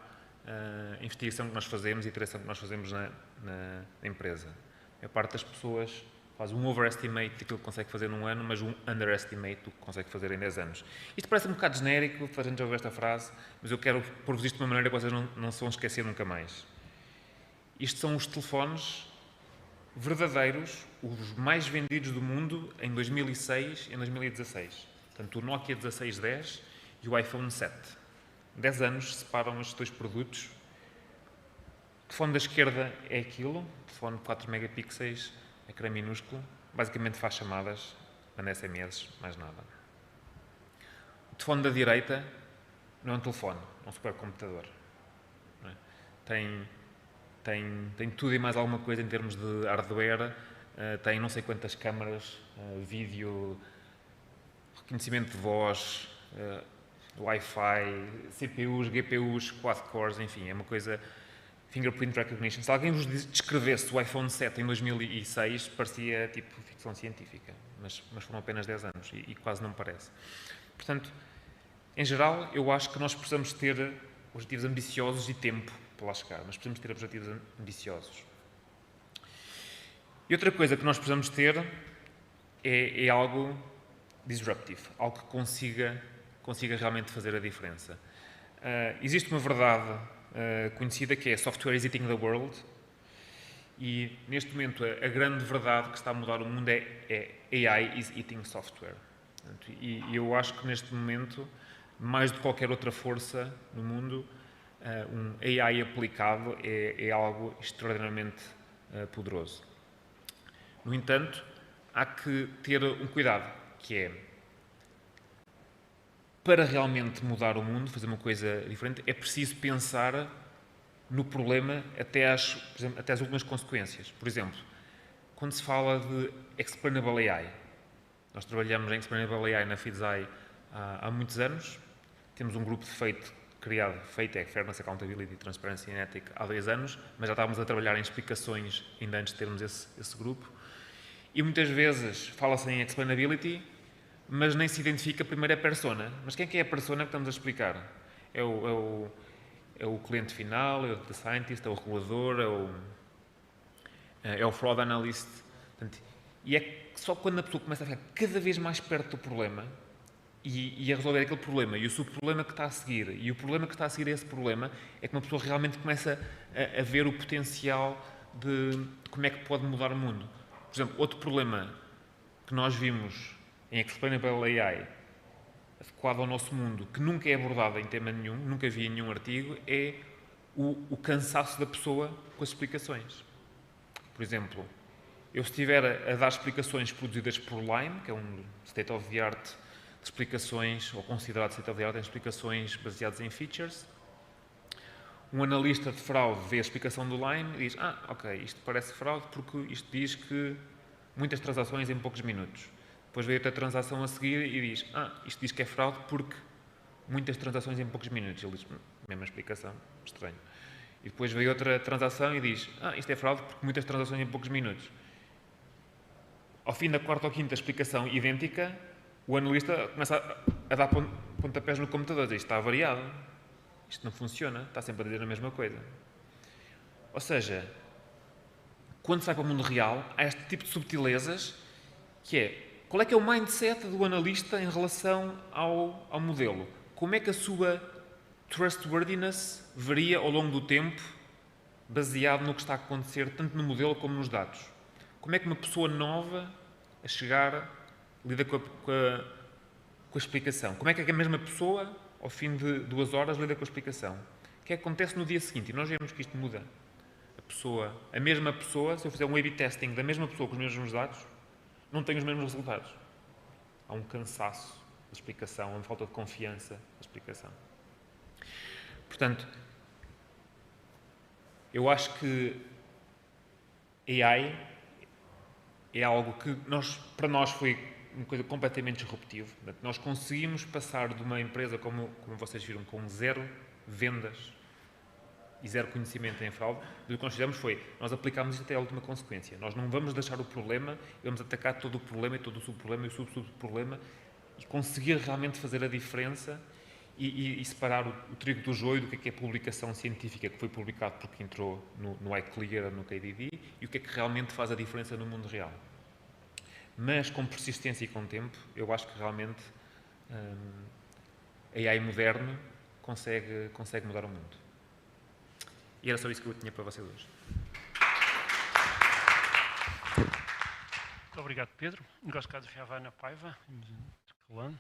a investigação que nós fazemos e a iteração que nós fazemos na empresa. A parte das pessoas faz um overestimate daquilo que consegue fazer num ano, mas um underestimate do que consegue fazer em 10 anos. Isto parece um bocado genérico, a gente já ouviu esta frase, mas eu quero pôr-vos isto de uma maneira que vocês não se vão esquecer nunca mais. Isto são os telefones verdadeiros, os mais vendidos do mundo em 2006 e em 2016. Portanto, o Nokia 1610 e o iPhone 7. 10 anos separam estes 2 produtos. O telefone da esquerda é aquilo, telefone de 4 megapixels, ecrã minúsculo, basicamente faz chamadas, manda SMS, mais nada. O telefone da direita não é um telefone, é um supercomputador. Não é? Tem tudo e mais alguma coisa em termos de hardware, tem não sei quantas câmaras, vídeo, reconhecimento de voz, Wi-Fi, CPUs, GPUs, quad-cores, enfim, é uma coisa... Fingerprint Recognition. Se alguém vos descrevesse o iPhone 7 em 2006, parecia tipo ficção científica, mas foram apenas 10 anos e quase não parece. Portanto, em geral, eu acho que nós precisamos ter objetivos ambiciosos e tempo para lá chegar, mas precisamos ter objetivos ambiciosos. E outra coisa que nós precisamos ter é algo disruptive, algo que consiga realmente fazer a diferença. Existe uma verdade conhecida que é software is eating the world, e neste momento a grande verdade que está a mudar o mundo é AI is eating software. E eu acho que neste momento, mais do que qualquer outra força no mundo, um AI aplicado é algo extraordinariamente poderoso. No entanto, há que ter um cuidado, que é, para realmente mudar o mundo, fazer uma coisa diferente, é preciso pensar no problema até às últimas consequências. Por exemplo, quando se fala de Explainable AI, nós trabalhamos em Explainable AI na Fidzai há muitos anos, temos um grupo de FATEC, Fairness, Accountability, Transparency and Ethics, há 2 anos, mas já estávamos a trabalhar em explicações ainda antes de termos esse grupo. E muitas vezes fala-se em Explainability, mas nem se identifica primeiro a persona. Mas quem é a persona que estamos a explicar? É o cliente final, é o data scientist, é o regulador, é o fraud analyst. Portanto, e é só quando a pessoa começa a ficar cada vez mais perto do problema e a resolver aquele problema, e o subproblema que está a seguir, e o problema que está a seguir a esse problema, é que uma pessoa realmente começa a ver o potencial de como é que pode mudar o mundo. Por exemplo, outro problema que nós vimos em Explainable AI adequado ao nosso mundo, que nunca é abordado em tema nenhum, nunca vi em nenhum artigo, é o cansaço da pessoa com as explicações. Por exemplo, eu se estiver a dar explicações produzidas por Lime, que é um state of the art de explicações, ou considerado state of the art em explicações baseadas em features, um analista de fraude vê a explicação do Lime e diz: ok, isto parece fraude porque isto diz que muitas transações em poucos minutos. Depois vê outra transação a seguir e diz: isto diz que é fraude porque muitas transações em poucos minutos. Ele diz: mesma explicação, estranho. E depois vê outra transação e diz: isto é fraude porque muitas transações em poucos minutos. Ao fim da quarta ou quinta explicação idêntica, o analista começa a dar pontapés no computador e diz: está variado. Isto não funciona, está sempre a dizer a mesma coisa. Ou seja, quando se vai para o mundo real, há este tipo de subtilezas que é, qual é que é o mindset do analista em relação ao modelo? Como é que a sua trustworthiness varia ao longo do tempo, baseado no que está a acontecer, tanto no modelo como nos dados? Como é que uma pessoa nova a chegar lida com a explicação? Como é que a mesma pessoa, ao fim de 2 horas, lida com a explicação? O que é que acontece no dia seguinte? E nós vemos que isto muda. A mesma pessoa, se eu fizer um A/B testing da mesma pessoa com os mesmos dados, não tem os mesmos resultados. Há um cansaço da explicação, uma falta de confiança da explicação. Portanto, eu acho que AI é algo que para nós foi uma coisa completamente disruptiva. Nós conseguimos passar de uma empresa, como vocês viram, com 0 vendas e 0 conhecimento em fraude, e o que nós fizemos foi, nós aplicámos isto até à última consequência. Nós não vamos deixar o problema, vamos atacar todo o problema e todo o subproblema e o sub-subproblema e conseguir realmente fazer a diferença e separar o trigo do joio do que é publicação científica que foi publicado porque entrou no iClear, no KDD, e o que é que realmente faz a diferença no mundo real. Mas com persistência e com tempo, eu acho que realmente a AI moderno consegue mudar o mundo. E era só isso que eu tinha para vocês hoje.
Muito obrigado, Pedro. Gosto de Ravana Paiva, Calando.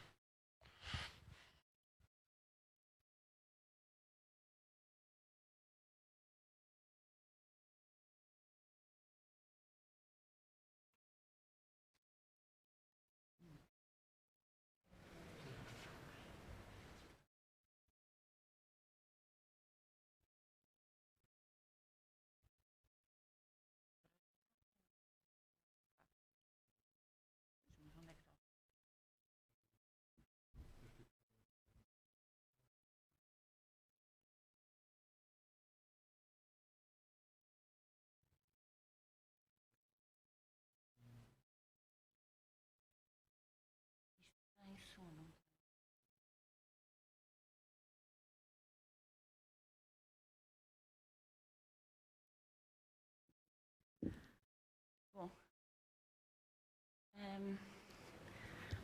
Bom,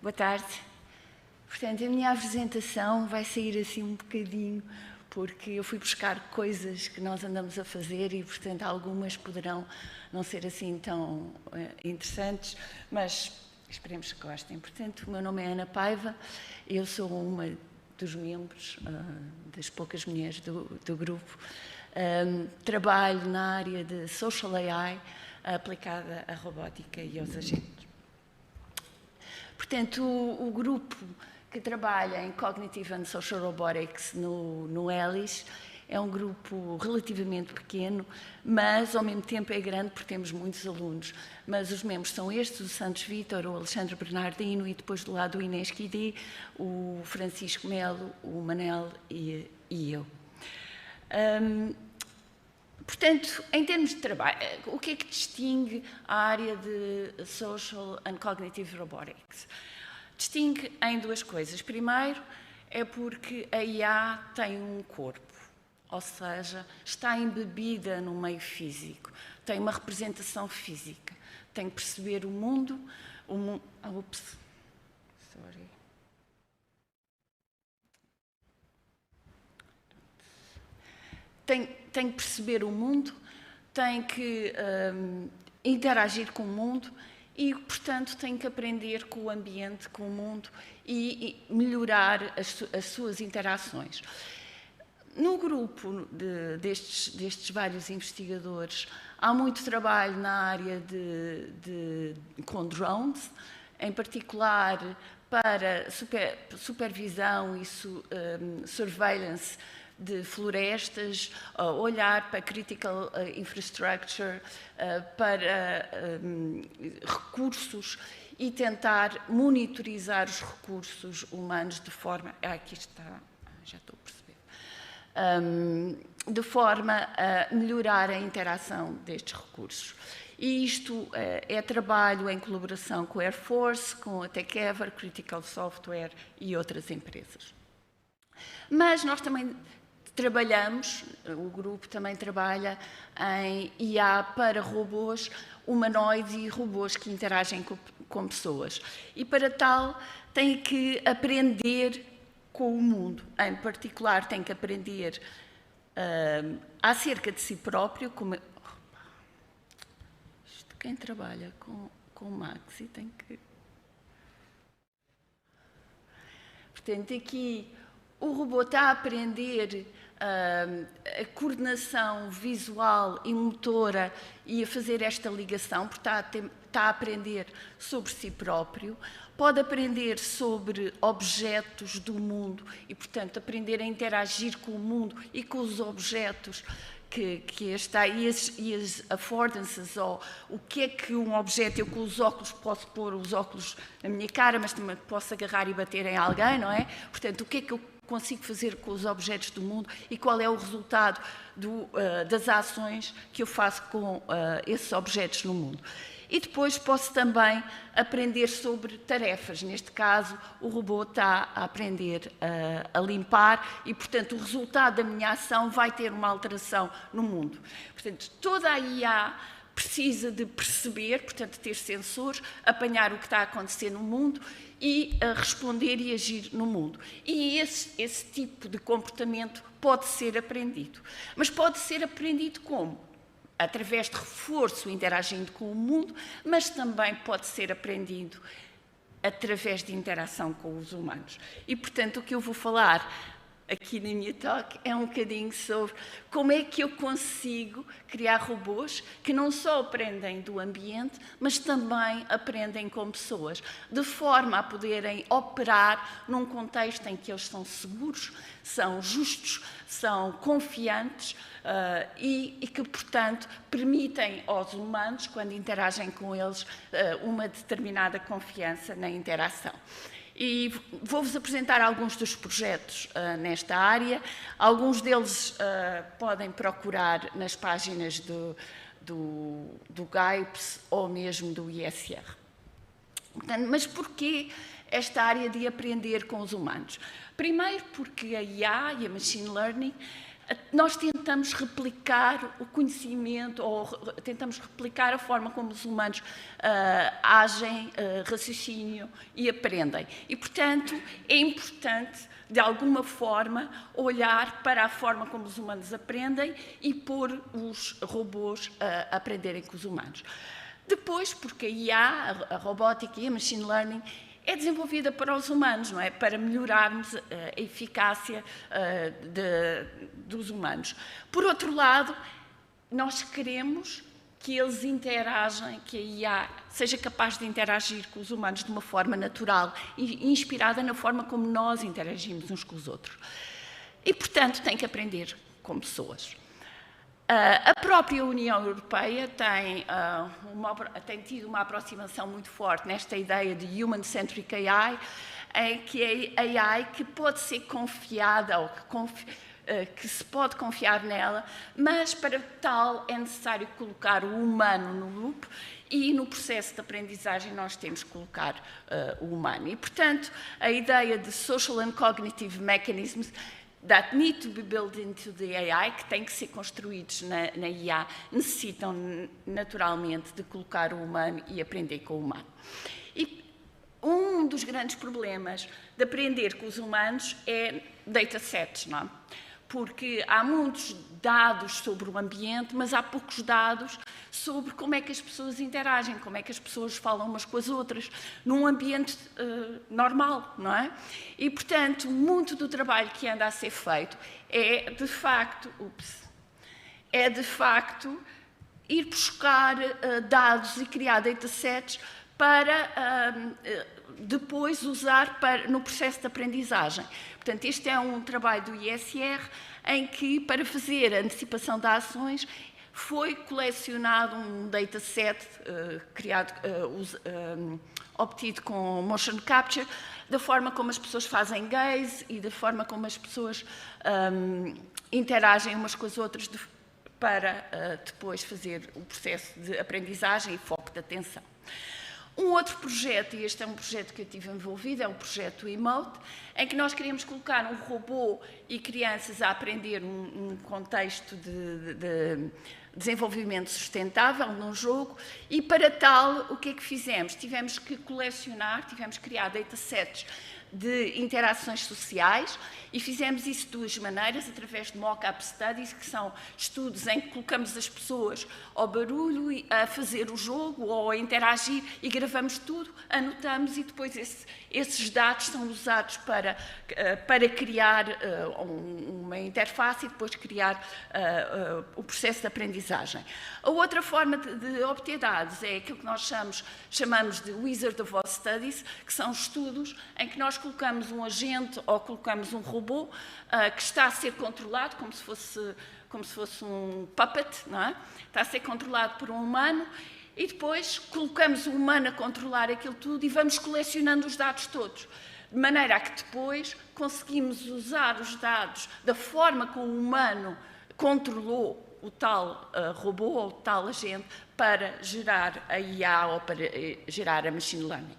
boa tarde. Portanto, a minha apresentação vai sair assim um bocadinho, porque eu fui buscar coisas que nós andamos a fazer e, portanto, algumas poderão não ser assim tão interessantes, mas esperemos que gostem. Portanto, o meu nome é Ana Paiva, eu sou uma dos membros, das poucas mulheres do grupo. Trabalho na área de Social AI, aplicada à robótica e aos agentes. Portanto, o grupo que trabalha em Cognitive and Social Robotics no ELIS é um grupo relativamente pequeno, mas ao mesmo tempo é grande porque temos muitos alunos. Mas os membros são estes, o Santos Vítor, o Alexandre Bernardino e depois do lado o Inês Quidi, o Francisco Melo, o Manel e eu. Portanto, em termos de trabalho, o que é que distingue a área de Social and Cognitive Robotics? Distingue em 2 coisas. Primeiro, é porque a IA tem um corpo, ou seja, está embebida no meio físico, tem uma representação física, tem que perceber o mundo, tem que perceber o mundo, tem que interagir com o mundo e, portanto, tem que aprender com o ambiente, com o mundo e melhorar as suas interações. No grupo destes vários investigadores, há muito trabalho na área com drones, em particular para supervisão e surveillance de florestas, olhar para critical infrastructure, para recursos e tentar monitorizar os recursos humanos de forma... Aqui está, já estou a perceber. De forma a melhorar a interação destes recursos. E isto é trabalho em colaboração com a Air Force, com a TechEver, Critical Software e outras empresas. Mas nós também trabalhamos, o grupo também trabalha em IA para robôs humanoides e robôs que interagem com pessoas. E para tal tem que aprender com o mundo. Em particular tem que aprender acerca de si próprio, como... Quem trabalha com Maxi tem que... Portanto, aqui o robô está a aprender a coordenação visual e motora e a fazer esta ligação, porque está a aprender sobre si próprio, pode aprender sobre objetos do mundo e, portanto, aprender a interagir com o mundo e com os objetos que está, e as affordances, ou o que é que um objeto, eu com os óculos posso pôr os óculos na minha cara, mas também posso agarrar e bater em alguém, não é? Portanto, o que é que eu consigo fazer com os objetos do mundo e qual é o resultado das ações que eu faço com esses objetos no mundo. E depois posso também aprender sobre tarefas. Neste caso, o robô está a aprender a limpar e, portanto, o resultado da minha ação vai ter uma alteração no mundo. Portanto, toda a IA precisa de perceber, portanto, ter sensores, apanhar o que está a acontecer no mundo e responder e agir no mundo. E esse tipo de comportamento pode ser aprendido. Mas pode ser aprendido como? Através de reforço, interagindo com o mundo, mas também pode ser aprendido através de interação com os humanos. E, portanto, o que eu vou falar aqui na minha talk é um bocadinho sobre como é que eu consigo criar robôs que não só aprendem do ambiente, mas também aprendem com pessoas, de forma a poderem operar num contexto em que eles são seguros, são justos, são confiantes e que, portanto, permitem aos humanos, quando interagem com eles, uma determinada confiança na interação. E vou-vos apresentar alguns dos projetos nesta área. Alguns deles podem procurar nas páginas do GAIPS ou mesmo do ISR. Portanto, mas porquê esta área de aprender com os humanos? Primeiro porque a IA e a Machine Learning, nós tentamos replicar o conhecimento ou tentamos replicar a forma como os humanos agem, raciocínio e aprendem. E, portanto, é importante, de alguma forma, olhar para a forma como os humanos aprendem e pôr os robôs a aprenderem com os humanos. Depois, porque a IA, a robótica e a Machine Learning é desenvolvida para os humanos, não é? Para melhorarmos a eficácia dos humanos. Por outro lado, nós queremos que eles interagem, que a IA seja capaz de interagir com os humanos de uma forma natural e inspirada na forma como nós interagimos uns com os outros. E, portanto, tem que aprender com pessoas. A própria União Europeia tem tido uma aproximação muito forte nesta ideia de Human-Centric AI, em que a AI que pode ser confiada ou que se pode confiar nela, mas para tal é necessário colocar o humano no loop e no processo de aprendizagem nós temos que colocar o humano. E, portanto, a ideia de Social and Cognitive Mechanisms that need to be built into the AI, que têm que ser construídos na IA, necessitam naturalmente de colocar o humano e aprender com o humano. E um dos grandes problemas de aprender com os humanos é datasets, não é? porque há muitos dados sobre o ambiente, mas há poucos dados sobre como é que as pessoas interagem, como é que as pessoas falam umas com as outras, num ambiente normal, não é? E, portanto, muito do trabalho que anda a ser feito é, de facto, ir buscar dados e criar datasets para depois usar no processo de aprendizagem. Portanto, este é um trabalho do ISR em que, para fazer a antecipação de ações, foi colecionado um dataset obtido com motion capture, da forma como as pessoas fazem gaze e da forma como as pessoas interagem umas com as outras para depois fazer o processo de aprendizagem e foco de atenção. Um outro projeto, e este é um projeto que eu estive envolvido, é o projeto Emote, em que nós queríamos colocar um robô e crianças a aprender um contexto de desenvolvimento sustentável num jogo, e para tal, o que é que fizemos? Tivemos que colecionar, tivemos que criar datasets de interações sociais e fizemos isso de duas maneiras, através de mock-up studies, que são estudos em que colocamos as pessoas ao barulho, a fazer o jogo ou a interagir e gravamos tudo, anotamos e depois esses dados são usados para criar uma interface e depois criar o processo de aprendizagem. A outra forma de obter dados é aquilo que nós chamamos de Wizard of Oz Studies, que são estudos em que nós colocamos um agente ou colocamos um robô que está a ser controlado, como se fosse um puppet, não é? Está a ser controlado por um humano, e depois colocamos o humano a controlar aquilo tudo e vamos colecionando os dados todos, de maneira a que depois conseguimos usar os dados da forma como o humano controlou o tal robô ou o tal agente para gerar a IA ou para gerar a machine learning.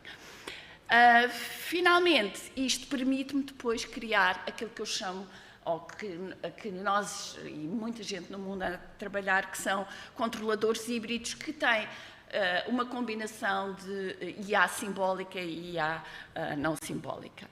Finalmente, isto permite-me depois criar aquilo que eu chamo, ou que nós e muita gente no mundo anda a trabalhar, que são controladores híbridos que têm uma combinação de IA simbólica e IA não simbólica.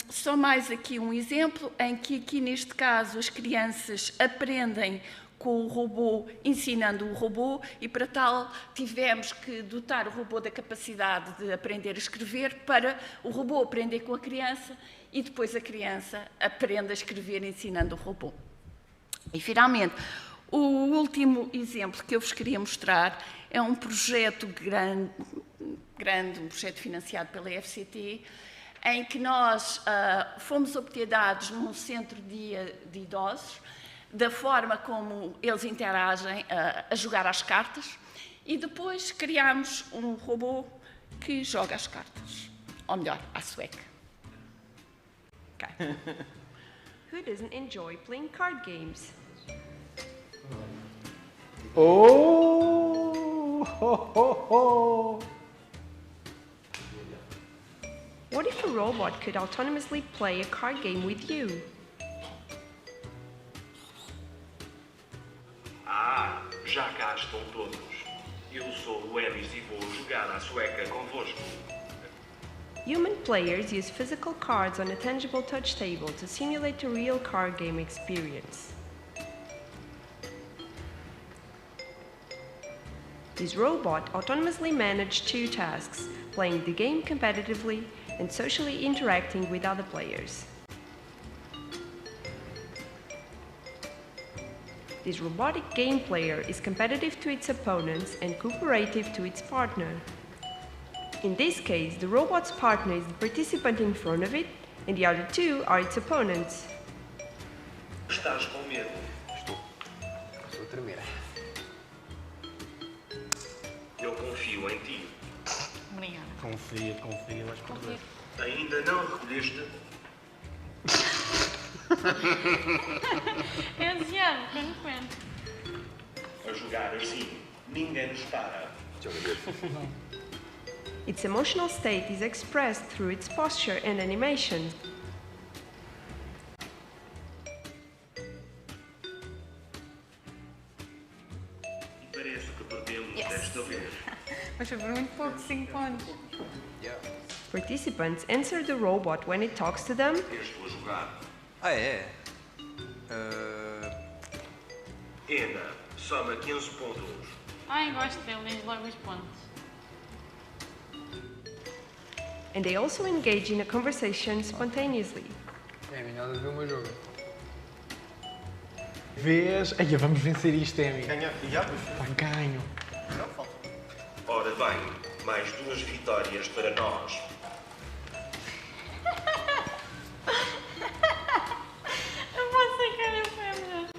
Só mais aqui um exemplo em que aqui neste caso as crianças aprendem com o robô, ensinando o robô, e para tal tivemos que dotar o robô da capacidade de aprender a escrever para o robô aprender com a criança e depois a criança aprende a escrever ensinando o robô. E finalmente, o último exemplo que eu vos queria mostrar é um projeto grande, um projeto financiado pela FCT, em que nós fomos obter dados num centro de idosos, da forma como eles interagem a jogar às cartas, e depois criámos um robô que joga as cartas, ou melhor, à sueca. Okay.
Who doesn't enjoy playing card games?
Oh! Ho, ho, ho.
What if a robot could autonomously play a card game with you?
Já cá estão todos. Eu sou o Elis e vou jogar à sueca convosco.
Human players use physical cards on a tangible touch table to simulate a real card game experience. This robot autonomously managed 2 tasks, playing the game competitively and socially interacting with other players. This robotic game player is competitive to its opponents and cooperative to its partner. In this case, the robot's partner is the participant in front of it, and the other 2 are its opponents.
Estás com medo?
Estou a tremer.
Eu confio em ti.
Obrigada.
Confia, vais perder.
Ainda não recolheste?
É ansiado, quando.
A jogar assim, ninguém nos para.
Its emotional state is expressed through its posture and animation.
Parece que perdemos desta vez.
Mas foi por muito pouco, 5 pontos.
Participants answer the robot when it talks to them
Estou a jogar.
Ah, é?
Ena, soma 15 pontos.
Ai, gosto dele, logo os pontos.
And they also engage in a conversation spontaneously.
É melhor ver o meu jogo. Vês? Ai, vamos vencer isto, Emi.
Ganha, já?
Pá, ganho.
Não, falta.
Ora bem, mais 2 vitórias para nós.
Eu posso sacar a fêmea.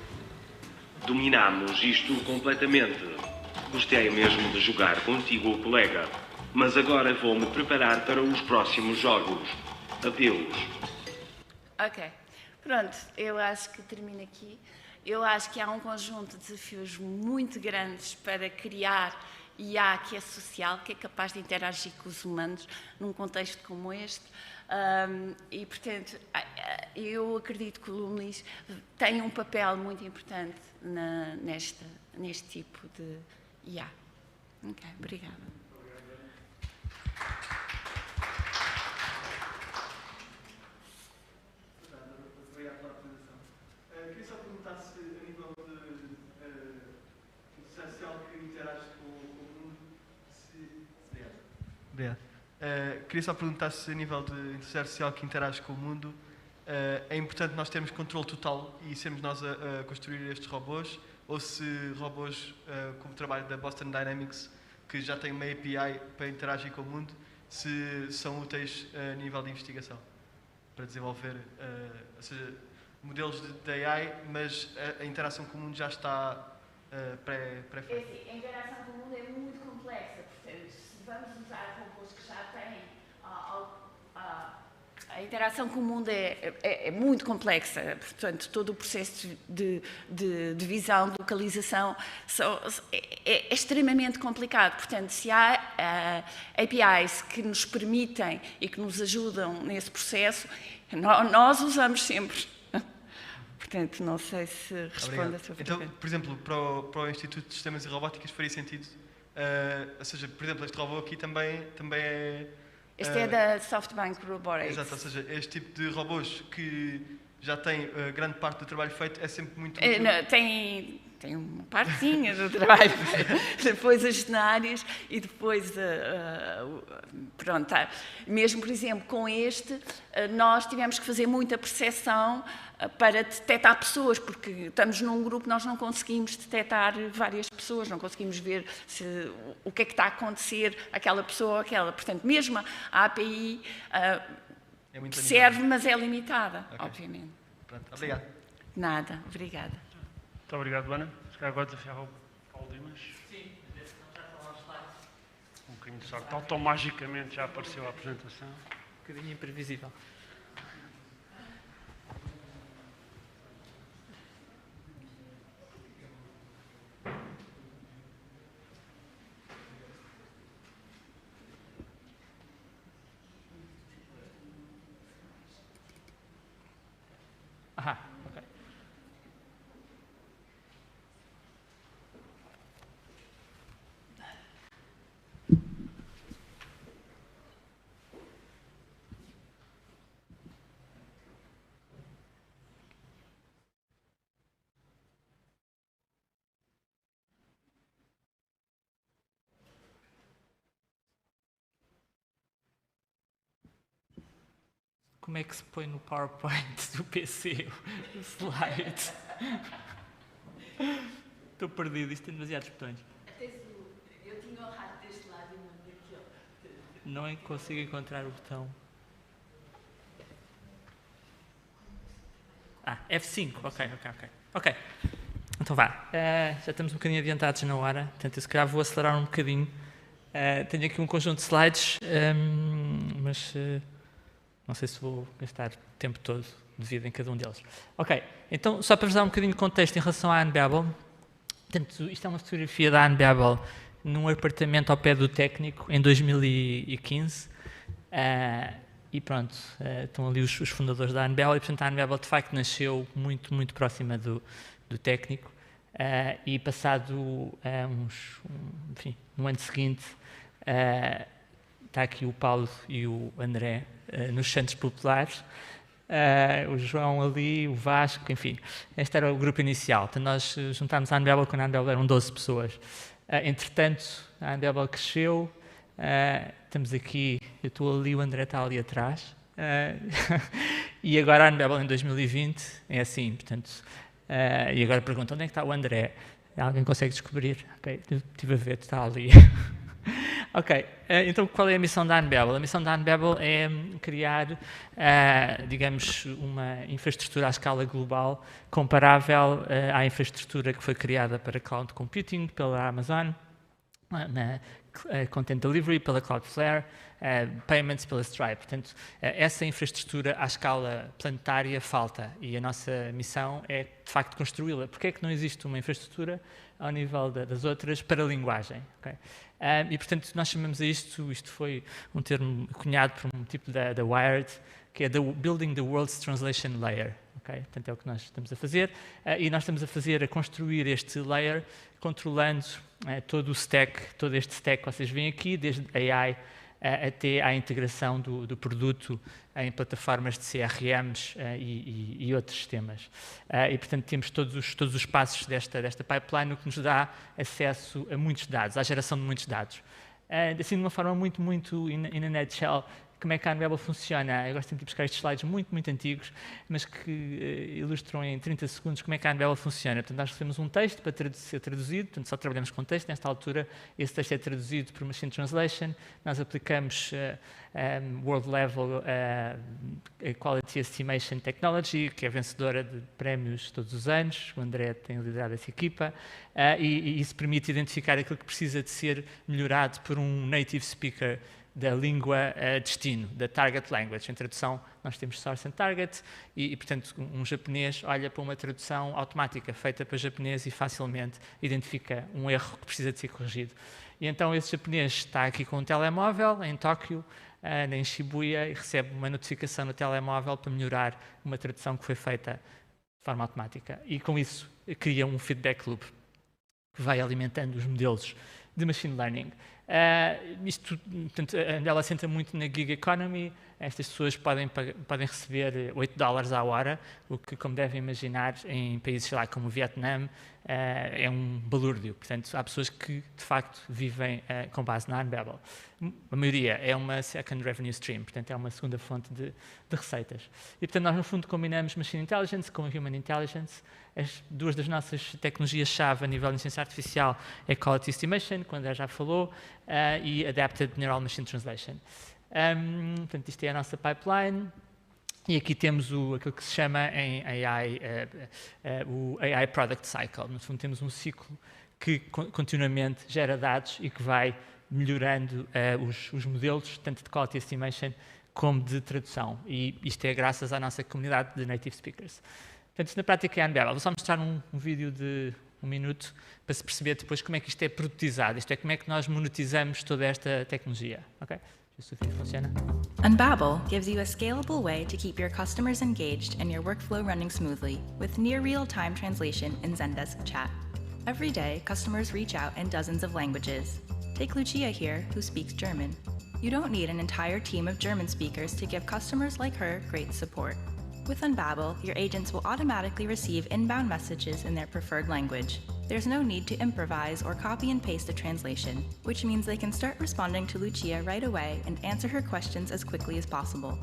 Dominámos isto completamente. Gostei mesmo de jogar contigo, colega. Mas agora vou-me preparar para os próximos jogos. Adeus.
Ok, pronto, eu acho que termino aqui. Eu acho que há um conjunto de desafios muito grandes para criar IA que é social, que é capaz de interagir com os humanos num contexto como este. E, portanto, eu acredito que o Lumlis tem um papel muito importante neste tipo de IA. Ok, obrigada.
Obrigado pela apresentação. Queria só perguntar se, a nível de inteligência artificial que interage com o mundo, Obrigado. Queria só perguntar se, a nível de inteligência artificial que interage com o mundo, é importante nós termos controle total e sermos nós a construir estes robôs, ou se robôs como o trabalho da Boston Dynamics, que já tem uma API para interagir com o mundo, se são úteis a nível de investigação, para desenvolver, ou seja, modelos de AI, mas a interação com o mundo já está pré-feita.
A interação com o mundo é muito complexa, portanto, se vamos usar robôs que já têm a interação com o mundo é muito complexa, portanto, todo o processo de visão, de localização é extremamente complicado. Portanto, se há APIs que nos permitem e que nos ajudam nesse processo, nós usamos sempre. Portanto, não sei se responde a sua pergunta.
Então, por exemplo, para o Instituto de Sistemas e Robóticas faria sentido, ou seja, por exemplo, este robô aqui também é...
Este é da SoftBank Robotics.
Exato, ou seja, este tipo de robôs que já tem grande parte do trabalho feito é sempre muito...
Tem uma partezinha do trabalho feito. Depois as cenários e depois, pronto, tá. Mesmo, por exemplo, com este, nós tivemos que fazer muita percepção para detectar pessoas, porque estamos num grupo, nós não conseguimos detectar várias pessoas, não conseguimos ver o que é que está a acontecer aquela pessoa ou aquela. Portanto, mesmo a API serve, mas é limitada, obviamente.
Pronto, obrigado.
Nada, obrigada.
Muito obrigado, Ana. Agora desafiava o Paulo Dimas.
Sim, já estão aos slides.
Um bocadinho de sorte. Tão magicamente já apareceu a apresentação.
Um bocadinho imprevisível. Aha, ok. Como é que se põe no PowerPoint do PC o slide? Estou perdido, isto tem demasiados botões.
Eu tinha o rato deste lado e uma daquele.
Não consigo encontrar o botão. F5, ok. Então vá, já estamos um bocadinho adiantados na hora, portanto eu se calhar vou acelerar um bocadinho. Tenho aqui um conjunto de slides, mas não sei se vou gastar o tempo todo de vida em cada um deles. Ok, então só para vos dar um bocadinho de contexto em relação à Anne-Babel, portanto isto é uma fotografia da Anne-Babel num apartamento ao pé do Técnico em 2015 e pronto, estão ali os fundadores da Anne-Babel e portanto a Anne-Babel de facto nasceu muito próxima do Técnico e passado no ano seguinte está aqui o Paulo e o André nos Santos Populares o João ali, o Vasco, enfim. Este era o grupo inicial. Então, nós juntámos a Unbabel quando a Unbabel eram 12 pessoas. Entretanto, a Unbabel cresceu. Estamos aqui, eu estou ali, o André está ali atrás. E agora a Unbabel em 2020 é assim, portanto... e agora pergunto, onde é que está o André? Alguém consegue descobrir? Ok, estive a ver, está ali. Ok, então qual é a missão da Unbabel? A missão da Unbabel é criar, digamos, uma infraestrutura à escala global comparável à infraestrutura que foi criada para cloud computing pela Amazon, na Content Delivery pela Cloudflare, Payments pela Stripe. Portanto, essa infraestrutura à escala planetária falta e a nossa missão é, de facto, construí-la. Porquê é que não existe uma infraestrutura ao nível das outras para a linguagem? Okay? E, portanto, nós chamamos a isto foi um termo cunhado por um tipo da Wired, que é Building the World's Translation Layer. Okay? Portanto, é o que nós estamos a fazer. E nós estamos a construir este layer, controlando todo o stack, todo este stack que vocês veem aqui, desde AI até à integração do produto em plataformas de CRMs e outros sistemas. E, portanto, temos todos os passos desta pipeline, o que nos dá acesso a muitos dados, à geração de muitos dados. Assim, de uma forma muito in a nutshell, como é que a Unbabel funciona. Eu gosto sempre de buscar estes slides muito antigos, mas que ilustram em 30 segundos como é que a Unbabel funciona. Portanto, nós recebemos um texto para ser traduzido, portanto, só trabalhamos com texto. Nesta altura, esse texto é traduzido por Machine Translation. Nós aplicamos World Level Quality Estimation Technology, que é vencedora de prémios todos os anos. O André tem liderado essa equipa. E isso permite identificar aquilo que precisa de ser melhorado por um native speaker da língua destino, da target language. Em tradução, nós temos source and target e, portanto, um japonês olha para uma tradução automática feita para japonês e facilmente identifica um erro que precisa de ser corrigido. E então esse japonês está aqui com um telemóvel em Tóquio, em Shibuya, e recebe uma notificação no telemóvel para melhorar uma tradução que foi feita de forma automática. E com isso cria um feedback loop que vai alimentando os modelos de machine learning. Portanto, ela assenta muito na gig economy. Estas pessoas podem receber $8 à hora, o que, como devem imaginar, em países lá como o Vietnã, é um balúrdio. Portanto, há pessoas que, de facto, vivem com base na Unbabel. A maioria é uma second revenue stream, portanto, é uma segunda fonte de receitas. E, portanto, nós, no fundo, combinamos Machine Intelligence com Human Intelligence. As duas das nossas tecnologias-chave a nível de inteligência artificial é Quality Estimation, que o André já falou, e Adapted Neural Machine Translation. Portanto, isto é a nossa pipeline. E aqui temos aquilo que se chama em AI, o AI Product Cycle. No fundo, temos um ciclo que continuamente gera dados e que vai melhorando os modelos, tanto de Quality Estimation como de tradução. E isto é graças à nossa comunidade de native speakers. Portanto, isto na prática é a Unbabel. Vou só mostrar um vídeo de 1 minuto para se perceber depois como é que isto é produtizado. Isto é como é que nós monetizamos toda esta tecnologia. Okay?
Unbabel gives you a scalable way to keep your customers engaged and your workflow running smoothly with near real-time translation in Zendesk Chat. Every day, customers reach out in dozens of languages. Take Lucia here, who speaks German. You don't need an entire team of German speakers to give customers like her great support. With Unbabel, your agents will automatically receive inbound messages in their preferred language. There's no need to improvise or copy and paste a translation, which means they can start responding to Lucia right away and answer her questions as quickly as possible.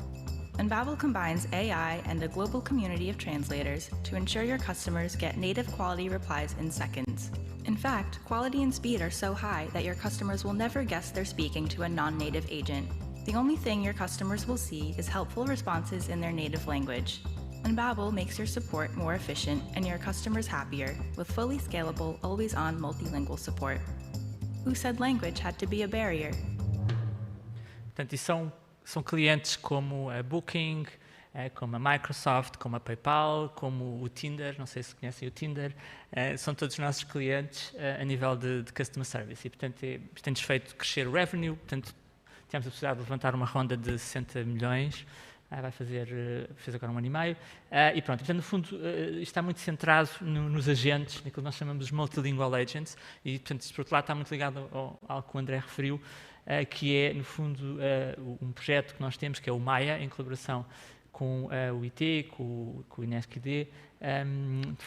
Unbabel combines AI and a global community of translators to ensure your customers get native quality replies in seconds. In fact, quality and speed are so high that your customers will never guess they're speaking to a non-native agent. The only thing your customers will see is helpful responses in their native language. Unbabel makes your support more efficient and your customers happier with fully scalable, always-on multilingual support. Who said language had to be a barrier?
Portanto, e são clientes como a Booking, como a Microsoft, como a PayPal, como o Tinder, não sei se conhecem o Tinder, são todos os nossos clientes a nível de Customer Service. E, portanto, tem-nos feito crescer o revenue, portanto, tivemos a possibilidade de levantar uma ronda de 60 milhões, fez agora 1 ano e meio, e pronto. Portanto, no fundo, isto está muito centrado nos agentes, naquilo que nós chamamos de multilingual agents, e, portanto, isto, por outro lado, está muito ligado ao que o André referiu, que é, no fundo, um projeto que nós temos, que é o Maya, em colaboração com o IT, com o INESC-ID,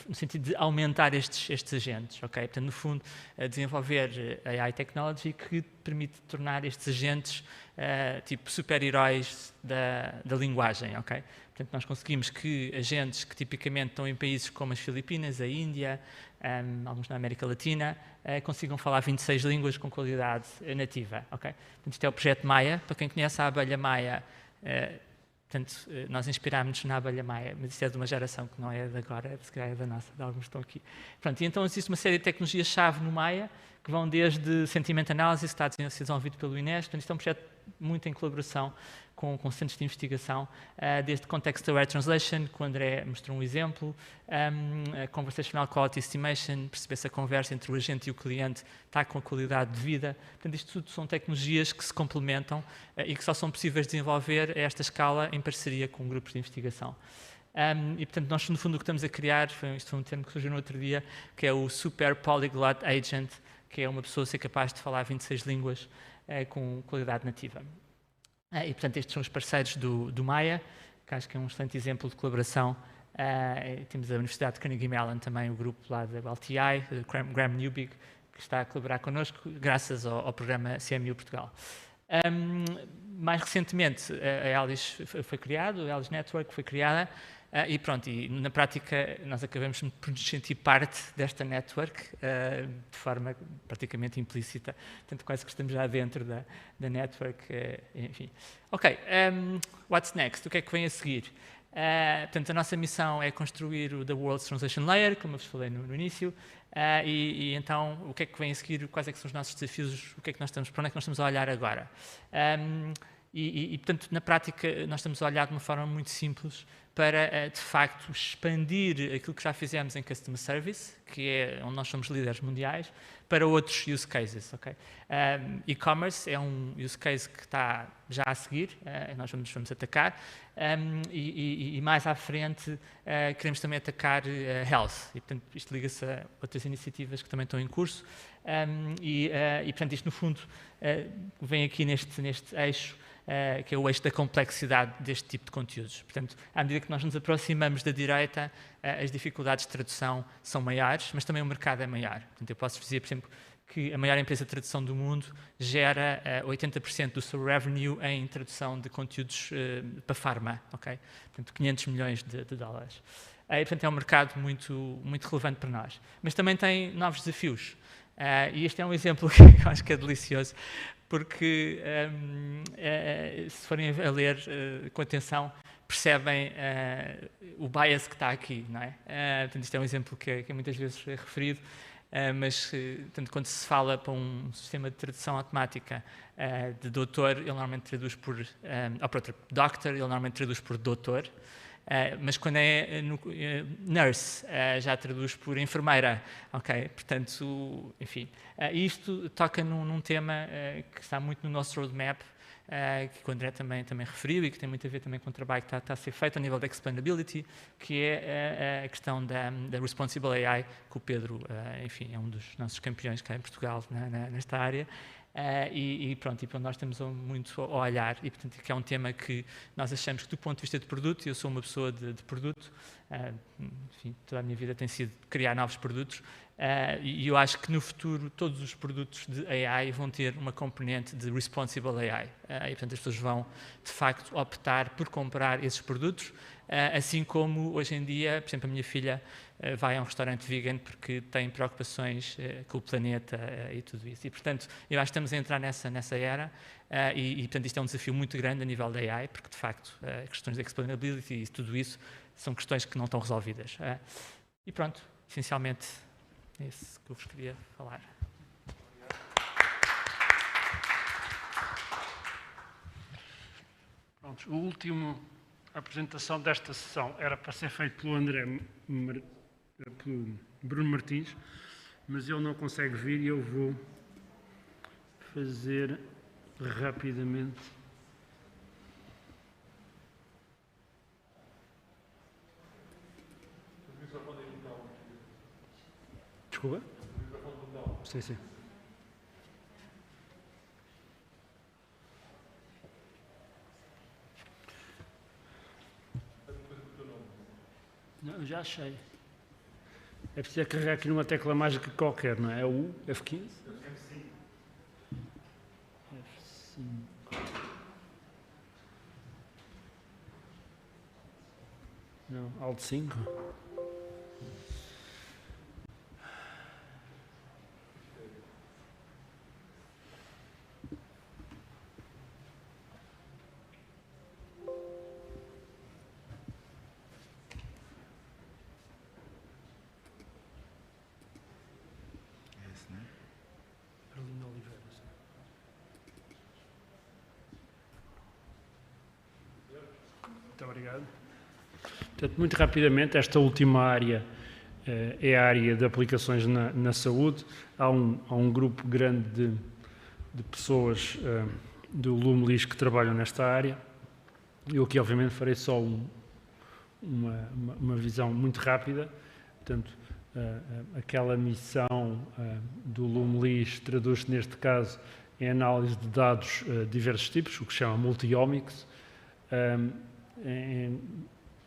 no sentido de aumentar estes agentes, ok? Portanto, no fundo, desenvolver AI Technology que permite tornar estes agentes tipo super-heróis da linguagem, ok? Portanto, nós conseguimos que agentes que tipicamente estão em países como as Filipinas, a Índia, alguns na América Latina, consigam falar 26 línguas com qualidade nativa, ok? Portanto, isto é o projeto Maya. Para quem conhece a abelha Maya, portanto, nós inspirámos-nos na abelha Maya, mas isto é de uma geração que não é de agora, se calhar é da nossa, de alguns que estão aqui. Pronto, e então existe uma série de tecnologias-chave no Maya, que vão desde sentimento análise, que está a ser desenvolvido pelo INESC. Portanto, isto é um projeto muito em colaboração com centros de investigação, desde Context-Aware Translation, que o André mostrou um exemplo, Conversational Quality Estimation, perceber se a conversa entre o agente e o cliente está com a qualidade de vida. Portanto, isto tudo são tecnologias que se complementam e que só são possíveis de desenvolver a esta escala em parceria com grupos de investigação. E, portanto, nós, no fundo, o que estamos a criar, isto foi um termo que surgiu no outro dia, que é o Super Polyglot Agent, que é uma pessoa ser capaz de falar 26 línguas com qualidade nativa. E, portanto, estes são os parceiros do Maya, que acho que é um excelente exemplo de colaboração. Temos a Universidade de Carnegie Mellon, também o grupo lá da LTI, Graham Newbig, que está a colaborar connosco, graças ao programa CMU Portugal. Mais recentemente, a Alice foi criada, a Alice Network foi criada, e pronto, e na prática nós acabamos por nos sentir parte desta network de forma praticamente implícita, portanto quase que estamos já dentro da network, enfim. Ok, what's next? O que é que vem a seguir? Portanto, a nossa missão é construir o The World's Translation Layer, como eu vos falei no início, e então o que é que vem a seguir, quais é que são os nossos desafios, o que é que nós estamos, para onde é que nós estamos a olhar agora? Portanto, na prática, nós estamos a olhar de uma forma muito simples para, de facto, expandir aquilo que já fizemos em Customer Service, que é onde nós somos líderes mundiais, para outros use cases. Okay? E-commerce é um use case que está já a seguir, nós vamos atacar, e mais à frente queremos também atacar health, e portanto isto liga-se a outras iniciativas que também estão em curso, e portanto isto no fundo vem aqui neste eixo, que é o eixo da complexidade deste tipo de conteúdos. Portanto, à medida que nós nos aproximamos da direita, as dificuldades de tradução são maiores, mas também o mercado é maior. Portanto, eu posso dizer, por exemplo, que a maior empresa de tradução do mundo gera 80% do seu revenue em tradução de conteúdos para farma, ok? Portanto, 500 milhões de dólares. Portanto, é um mercado muito relevante para nós. Mas também tem novos desafios. E este é um exemplo que eu acho que é delicioso, porque se forem a ler com atenção, percebem o bias que está aqui, não é? Portanto, isto é um exemplo que muitas vezes é referido, mas portanto, quando se fala para um sistema de tradução automática de doutor, ele normalmente traduz por, ou para outro, doctor, ele normalmente traduz por doutor, mas quando é nurse, já traduz por enfermeira, ok? Portanto, enfim, isto toca num tema que está muito no nosso roadmap, que o André também referiu e que tem muito a ver também com o trabalho que está a ser feito a nível da explainability, que é a questão da responsible AI, que o Pedro, enfim, é um dos nossos campeões cá em Portugal nesta área. E pronto, e nós estamos muito a olhar, e portanto que é um tema que nós achamos que do ponto de vista de produto, eu sou uma pessoa de produto, enfim, toda a minha vida tem sido criar novos produtos, e eu acho que no futuro todos os produtos de AI vão ter uma componente de responsible AI, e portanto as pessoas vão de facto optar por comprar esses produtos, assim como hoje em dia, por exemplo, a minha filha vai a um restaurante vegan porque tem preocupações com o planeta e tudo isso. E, portanto, eu acho que estamos a entrar nessa era e, portanto, isto é um desafio muito grande a nível da AI, porque, de facto, questões de explainability e tudo isso são questões que não estão resolvidas. E pronto, essencialmente, é isso que eu vos queria falar.
Pronto, a apresentação desta sessão era para ser feita pelo pelo Bruno Martins, mas ele não consegue vir e eu vou fazer rapidamente. Desculpa? Sim, sim. já achei. É preciso carregar aqui numa tecla mágica qualquer, não é? É o F15? F5. Não, Alt 5. Carolina Oliveira. Muito obrigado. Portanto, muito rapidamente, esta última área é a área de aplicações na saúde. Há um grupo grande de pessoas do Lumlis que trabalham nesta área. Eu aqui, obviamente, farei só uma visão muito rápida. Portanto, aquela missão do Lumlis traduz-se, neste caso, em análise de dados de diversos tipos, o que se chama multi-omics, em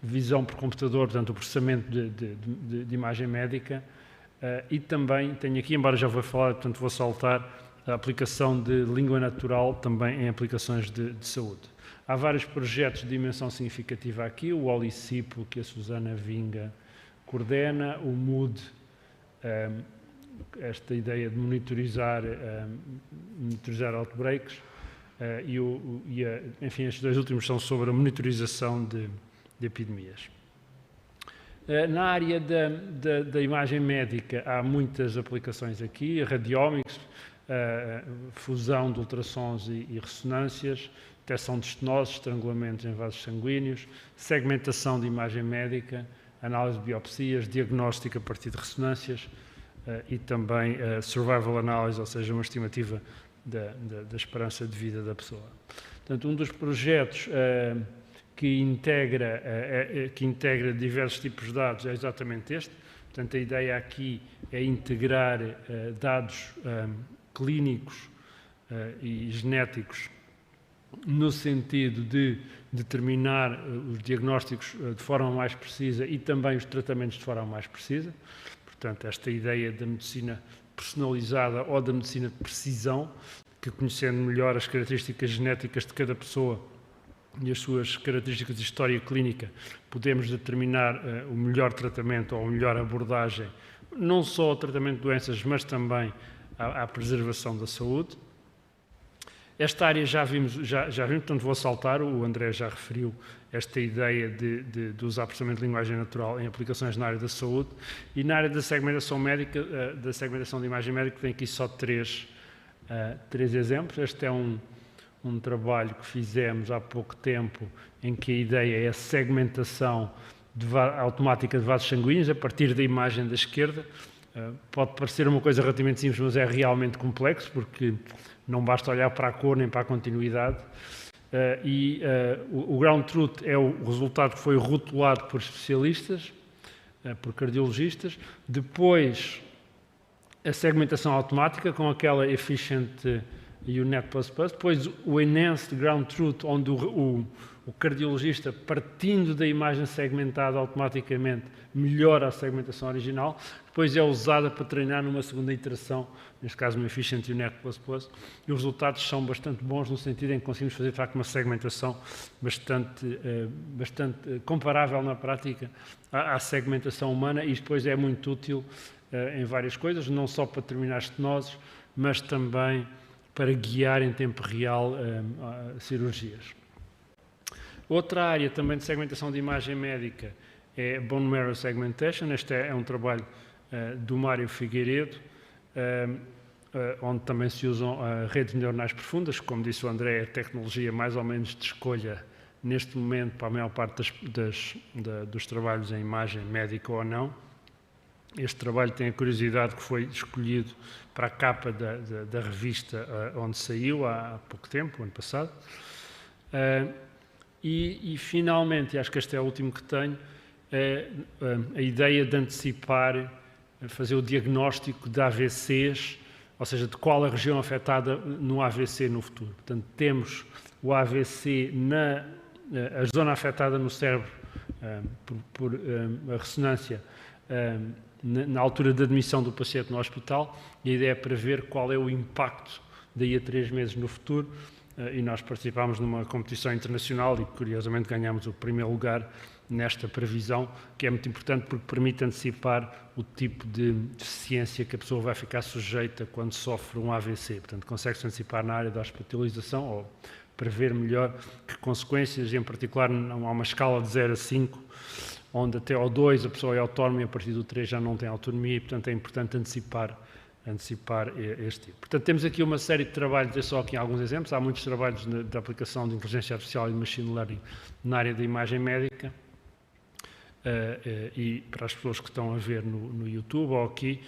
visão por computador, portanto, o processamento de imagem médica, e também tenho aqui, embora já vou falar, portanto, vou saltar a aplicação de língua natural também em aplicações de saúde. Há vários projetos de dimensão significativa aqui, o Olicipo, que a Susana Vinga coordena, o MOOD, esta ideia de monitorizar outbreaks, enfim, estes dois últimos são sobre a monitorização de epidemias. Na área da imagem médica há muitas aplicações aqui, radiomics, fusão de ultrassons e ressonâncias, detecção de estenoses, estrangulamentos em vasos sanguíneos, segmentação de imagem médica, análise de biopsias, diagnóstico a partir de ressonâncias e também survival analysis, ou seja, uma estimativa da esperança de vida da pessoa. Portanto, um dos projetos que integra diversos tipos de dados é exatamente este. Portanto, a ideia aqui é integrar dados clínicos e genéticos no sentido de determinar os diagnósticos de forma mais precisa e também os tratamentos de forma mais precisa. Portanto, esta ideia da medicina personalizada ou da medicina de precisão, que conhecendo melhor as características genéticas de cada pessoa e as suas características de história clínica, podemos determinar o melhor tratamento ou a melhor abordagem, não só ao tratamento de doenças, mas também à preservação da saúde. Esta área já vimos, portanto vou saltar, o André já referiu esta ideia de usar processamento de linguagem natural em aplicações na área da saúde, e na área da segmentação médica, da segmentação de imagem médica, tem aqui só três exemplos. Este é um trabalho que fizemos há pouco tempo, em que a ideia é a segmentação automática de vasos sanguíneos a partir da imagem da esquerda. Pode parecer uma coisa relativamente simples, mas é realmente complexo, porque não basta olhar para a cor nem para a continuidade. O ground truth é o resultado que foi rotulado por especialistas, por cardiologistas. Depois, a segmentação automática com aquela efficient UNet++. Depois, o enhanced ground truth, onde o cardiologista, partindo da imagem segmentada automaticamente, melhora a segmentação original. Depois é usada para treinar numa segunda iteração, neste caso uma Efficient UNet++, e os resultados são bastante bons no sentido em que conseguimos fazer, de facto, uma segmentação bastante comparável na prática à segmentação humana, e depois é muito útil em várias coisas, não só para determinar estenoses, mas também para guiar em tempo real cirurgias. Outra área também de segmentação de imagem médica é Bone Marrow Segmentation. Este é um trabalho do Mário Figueiredo, onde também se usam redes neuronais profundas. Como disse o André, é a tecnologia mais ou menos de escolha neste momento para a maior parte dos trabalhos em imagem médica ou não. Este trabalho tem a curiosidade que foi escolhido para a capa da revista onde saiu há pouco tempo, ano passado. E finalmente, acho que este é o último que tenho, é a ideia de antecipar, fazer o diagnóstico de AVCs, ou seja, de qual a região afetada no AVC no futuro. Portanto, temos o AVC, a zona afetada no cérebro por a ressonância na altura da admissão do paciente no hospital, e a ideia é para ver qual é o impacto daí a 3 meses no futuro, e nós participámos numa competição internacional e curiosamente ganhámos o primeiro lugar nesta previsão, que é muito importante porque permite antecipar o tipo de deficiência que a pessoa vai ficar sujeita quando sofre um AVC. Portanto, consegue-se antecipar na área da hospitalização ou prever melhor que consequências, em particular há uma escala de 0 a 5, onde até ao 2 a pessoa é autónoma e a partir do 3 já não tem autonomia e, portanto, é importante antecipar este tipo. Portanto, temos aqui uma série de trabalhos, é só aqui alguns exemplos, há muitos trabalhos de aplicação de inteligência artificial e de machine learning na área da imagem médica, e para as pessoas que estão a ver no YouTube ou aqui,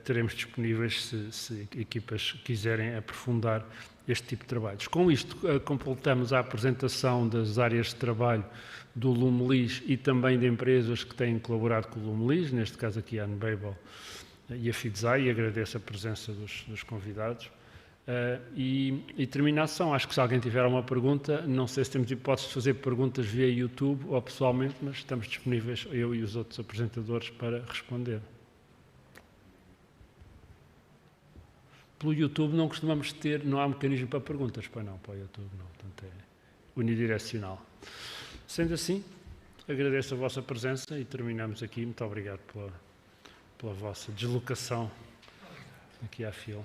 teremos disponíveis se equipas quiserem aprofundar este tipo de trabalhos. Com isto, completamos a apresentação das áreas de trabalho do LUMLIS e também de empresas que têm colaborado com o LUMLIS, neste caso aqui a Unbabel e a FIDSAI, e agradeço a presença dos convidados. E terminação, acho que se alguém tiver uma pergunta, não sei se temos hipótese de fazer perguntas via YouTube ou pessoalmente, mas estamos disponíveis, eu e os outros apresentadores, para responder. Pelo YouTube não costumamos ter, não há mecanismo para perguntas, para o YouTube não, portanto é unidirecional. Sendo assim, agradeço a vossa presença e terminamos aqui. Muito obrigado pela vossa deslocação aqui à fila.